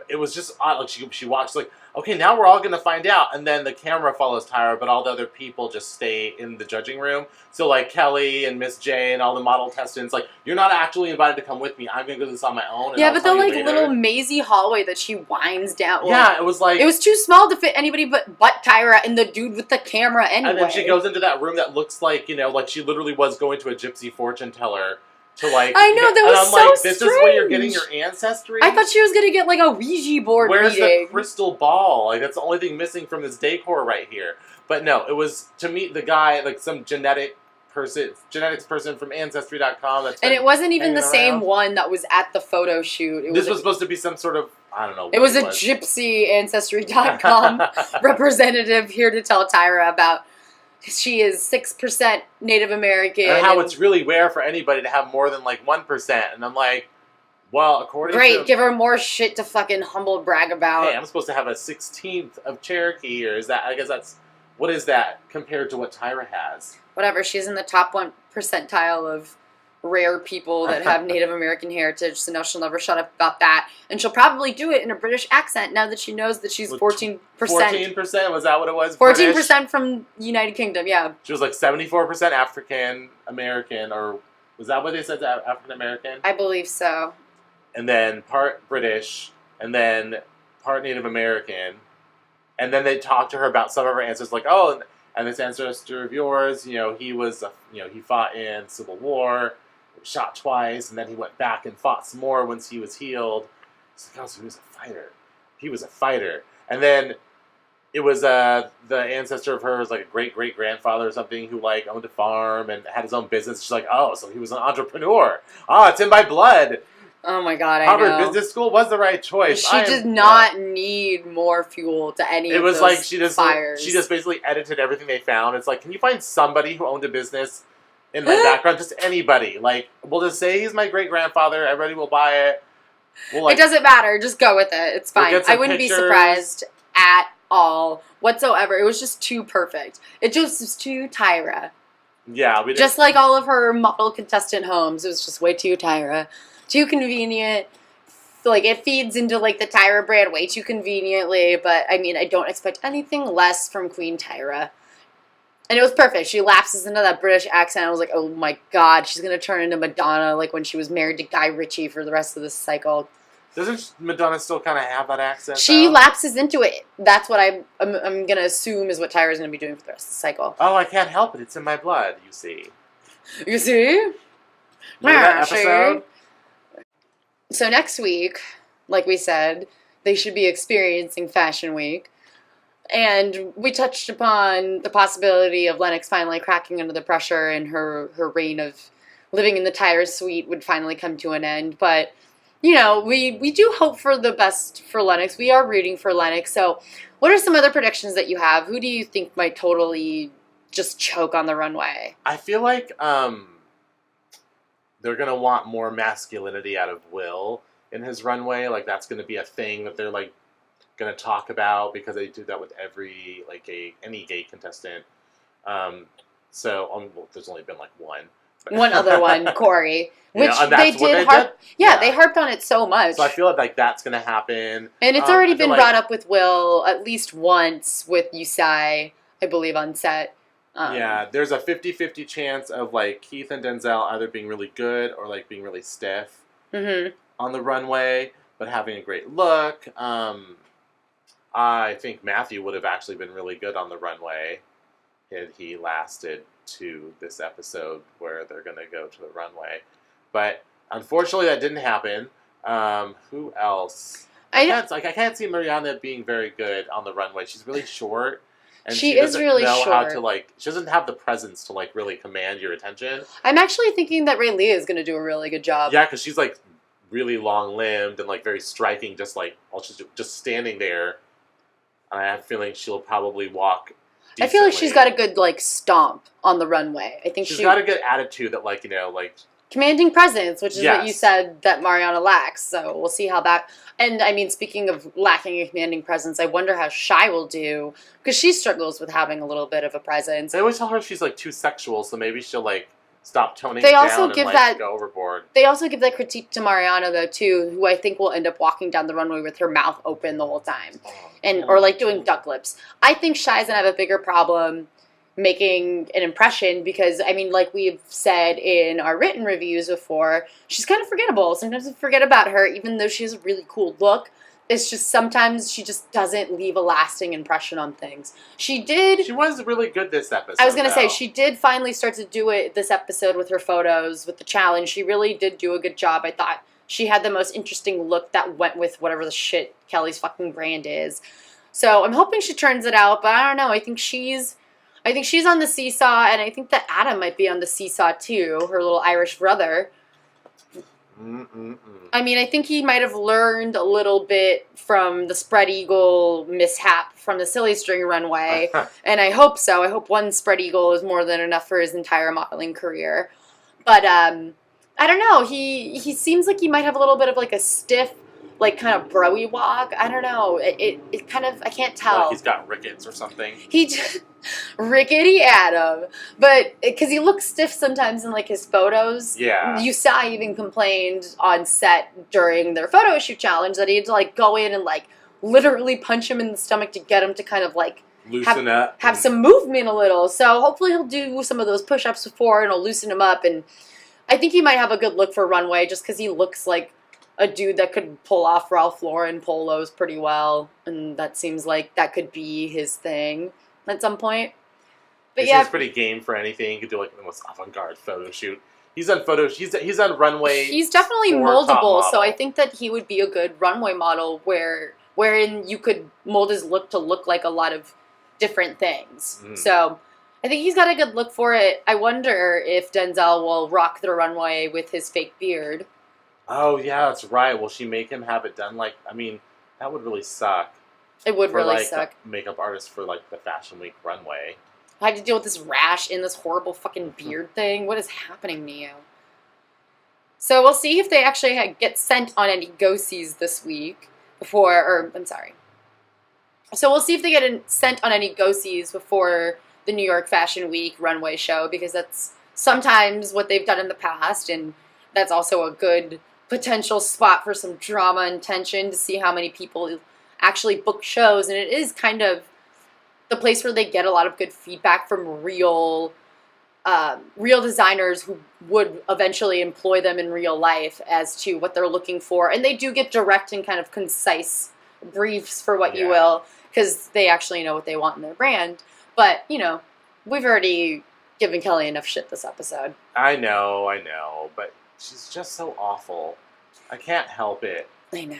C: it was just odd. Like, she walks, like, okay, now we're all going to find out. And then the camera follows Tyra, but all the other people just stay in the judging room. So, like, Kelly and Miss J and all the model testants, like, you're not actually invited to come with me. I'm going to do this on my own. And
B: yeah, but the, like, little mazy hallway that she winds down.
C: Yeah, it was like...
B: It was too small to fit anybody but Tyra and the dude with the camera anyway.
C: And then she goes into that room that looks like, you know, like she literally was going to a gypsy fortune teller. to like.
B: I know, that
C: and
B: was
C: I'm
B: so
C: like, this is where you're getting
B: strange.
C: your ancestry.
B: I thought she was gonna get like a Ouija board
C: Where's
B: reading.
C: the crystal ball? Like that's the only thing missing from this decor right here. But no, it was to meet the guy, like some genetics person from Ancestry.com.
B: And it wasn't even the same
C: around.
B: one that was at the photo shoot.
C: This was supposed to be some sort of, I don't know.
B: It was a gypsy Ancestry.com representative here to tell Tyra about she is 6% Native American.
C: And how it's really rare for anybody to have more than like 1%. And I'm like, well, according to...
B: Great, give her more shit to fucking humble brag about.
C: Hey, I'm supposed to have a 16th of Cherokee, or is that, I guess that's, what is that compared to what Tyra has?
B: Whatever, she's in the top 1 percentile of rare people that have Native American heritage, so now she'll never shut up about that. And she'll probably do it in a British accent now that she knows that she's 14%.
C: 14%? Was that what it was?
B: 14%
C: British?
B: from United Kingdom, yeah.
C: She was like 74% African American, or was that what they said, African American?
B: I believe so.
C: And then part British, and then part Native American. And then they talked to her about some of her ancestors, like, oh, and this ancestor of yours, you know, he was, he fought in Civil War, shot twice, and then he went back and fought some more once he was healed. It's like, oh, so he was a fighter. He was a fighter. And then it was the ancestor of hers, like a great-great-grandfather or something, who like owned a farm and had his own business. She's like, oh, so he was an entrepreneur. Oh, it's in my blood.
B: Oh my god, I
C: Harvard
B: know.
C: Business School was the right choice.
B: She did not need more fuel to any of those
C: like she just
B: fires.
C: She just basically edited everything they found. It's like, can you find somebody who owned a business in my background? Just anybody. Like, we'll just say he's my great-grandfather. Everybody will buy it. We'll, like,
B: it doesn't matter. Just go with it. It's fine.
C: get
B: I
C: some
B: wouldn't
C: pictures.
B: be surprised at all whatsoever. It was just too perfect. It just was too Tyra.
C: Yeah, we did.
B: Just like all of her model contestant homes. It was just way too Tyra. Too convenient. Like, it feeds into, like, the Tyra brand way too conveniently, but, I mean, I don't expect anything less from Queen Tyra. And it was perfect. She lapses into that British accent. I was like, oh my god, she's going to turn into Madonna, like when she was married to Guy Ritchie for the rest of this cycle.
C: Doesn't Madonna still kind of have that accent?
B: She
C: though?
B: lapses into it. That's what I'm going to assume is what Tyra's going to be doing for the rest of the cycle.
C: Oh, I can't help it. It's in my blood, you see.
B: You see?
C: Remember that episode?
B: So next week, like we said, they should be experiencing Fashion Week. And we touched upon the possibility of Lennox finally cracking under the pressure and her reign of living in the Tyra suite would finally come to an end. But, you know, we do hope for the best for Lennox. We are rooting for Lennox. So what are some other predictions that you have? Who do you think might totally just choke on the runway?
C: I feel like they're going to want more masculinity out of Will in his runway. Like, that's going to be a thing that they're, like, going to talk about, because they do that with every, like, any gay contestant. Well, there's only been, like, one.
B: One other one, Corey. Which
C: they did.
B: Yeah, they harped on it so much.
C: So I feel like that's going to happen.
B: And it's already been brought up with Will at least once with Yusai, I believe, on set.
C: Yeah, there's a 50-50 chance of, like, Keith and Denzel either being really good or, like, being really stiff on the runway, but having a great look. I think Matthew would have actually been really good on the runway had he lasted to this episode where they're going to go to the runway. But unfortunately, that didn't happen. Who else? I can't see Mariana being very good on the runway. She's really short. And she
B: is really
C: know
B: short.
C: How to, like, she doesn't have the presence to, like, really command your attention.
B: I'm actually thinking that Ray Leah is going to do a really good job.
C: Yeah, because she's, like, really long-limbed and, like, very striking, just, like, while she's just standing there. And I have a feeling she'll probably walk decently.
B: I feel like she's got a good, like, stomp on the runway. I think
C: she's got a good attitude that, like, like...
B: commanding presence, which is what you said that Mariana lacks. So we'll see how that... And, I mean, speaking of lacking a commanding presence, I wonder how Shai will do, because she struggles with having a little bit of a presence.
C: They always tell her she's, like, too sexual, so maybe she'll, like, stop toning it down and, like, go overboard.
B: They also give that critique to Mariana, though, too, who I think will end up walking down the runway with her mouth open the whole time. Or, like, doing duck lips. I think Shai's going to have a bigger problem making an impression because, I mean, like we've said in our written reviews before, she's kind of forgettable. Sometimes we forget about her, even though she has a really cool look. it's just sometimes she just doesn't leave a lasting impression on things. She
C: was really good this episode.
B: I was going to say, she did finally start to do it this episode with her photos, with the challenge. She really did do a good job. I thought she had the most interesting look that went with whatever the shit Kelly's fucking brand is. So I'm hoping she turns it out, but I don't know. I think she's on the seesaw, and I think that Adam might be on the seesaw too, her little Irish brother. I mean, I think he might have learned a little bit from the spread eagle mishap from the silly string runway, and I hope so. I hope one spread eagle is more than enough for his entire modeling career. But I don't know. He seems like he might have a little bit of like a stiff, like kind of bro-y walk. I don't know. It kind of, I can't tell.
C: Like he's got rickets or something.
B: Rickety Adam. But because he looks stiff sometimes in like his photos.
C: Yeah.
B: You saw he even complained on set during their photo shoot challenge that he had to like go in and like literally punch him in the stomach to get him to kind of like
C: loosen up.
B: Have some movement a little. So hopefully he'll do some of those push-ups before and it'll loosen him up. And I think he might have a good look for runway just because he looks like a dude that could pull off Ralph Lauren polos pretty well, and that seems like that could be his thing at some point. But
C: He
B: yeah,
C: seems pretty game for anything. He could do like the most avant-garde photo shoot. He's on photos. He's on runway.
B: He's definitely
C: for
B: moldable,
C: top model.
B: so I think that he would be a good runway model wherein you could mold his look to look like a lot of different things. So I think he's got a good look for it. I wonder if Denzel will rock the runway with his fake beard.
C: Oh, yeah, that's right. Will she make him have it done? Like, I mean, that would really suck.
B: It would
C: for,
B: really
C: like,
B: suck.
C: Makeup artist for, like, the Fashion Week runway.
B: I had to deal with this rash in this horrible fucking beard thing. What is happening to you? So we'll see if they actually get sent on any go-sees this week So we'll see if they get sent on any go-sees before the New York Fashion Week runway show, because that's sometimes what they've done in the past, and that's also a good potential spot for some drama and tension to see how many people actually book shows. And it is kind of the place where they get a lot of good feedback from real designers who would eventually employ them in real life as to what they're looking for. And they do get direct and kind of concise briefs for what you will, because they actually know what they want in their brand. But, you know, we've already given Kelly enough shit this episode.
C: I know, but she's just so awful. I can't help it.
B: I know.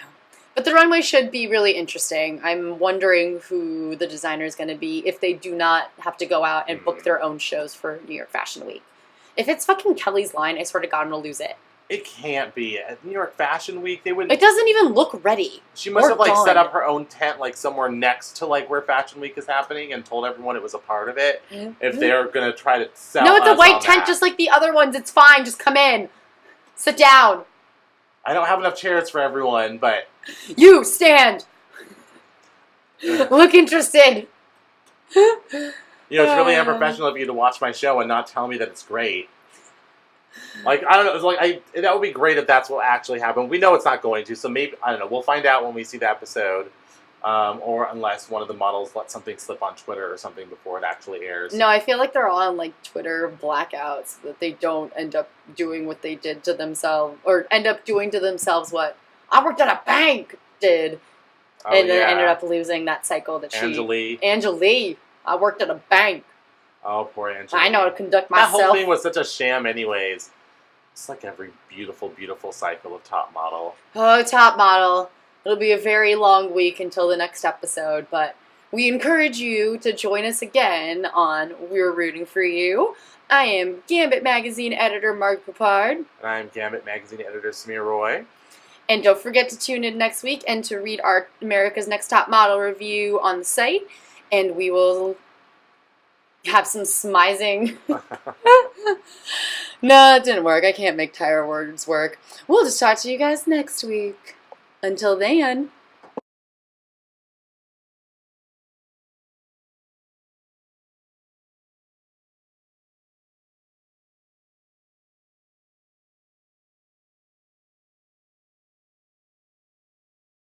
B: But the runway should be really interesting. I'm wondering who the designer is going to be if they do not have to go out and book their own shows for New York Fashion Week. If it's fucking Kelly's line, I swear to God, I'm going to lose it.
C: It can't be. At New York Fashion Week, they would...
B: It doesn't even look ready.
C: She must have, like, set up her own tent, like, somewhere next to, like, where Fashion Week is happening and told everyone it was a part of it. If they're going to try to sell
B: No, it's a
C: us
B: white
C: on
B: tent
C: that.
B: just like the other ones. It's fine. Just come in. Sit down.
C: I don't have enough chairs for everyone, but...
B: You, stand. Look interested.
C: You know, it's really unprofessional of you to watch my show and not tell me that it's great. Like, I don't know, it's like, that would be great if that's what actually happened. We know it's not going to, so maybe, I don't know, we'll find out when we see the episode. Or unless one of the models lets something slip on Twitter or something before it actually airs.
B: No, I feel like they're all on, like, Twitter blackouts, so that they don't end up doing what they did to themselves, or end up doing to themselves what I worked at a bank did. And then ended up losing that cycle that Angelique. I worked at a bank.
C: Oh, poor Angelique.
B: I know how to conduct myself.
C: That whole thing was such a sham anyways. It's like every beautiful, beautiful cycle of Top Model.
B: Oh, Top Model. It'll be a very long week until the next episode, but we encourage you to join us again on We're Rooting for You. I am GAMbIT Magazine editor Mark Poupard.
C: And I'm GAMbIT Magazine editor Samir Roy.
B: And don't forget to tune in next week and to read our America's Next Top Model review on the site. And we will have some smizing. No, it didn't work. I can't make tire words work. We'll just talk to you guys next week. Until then.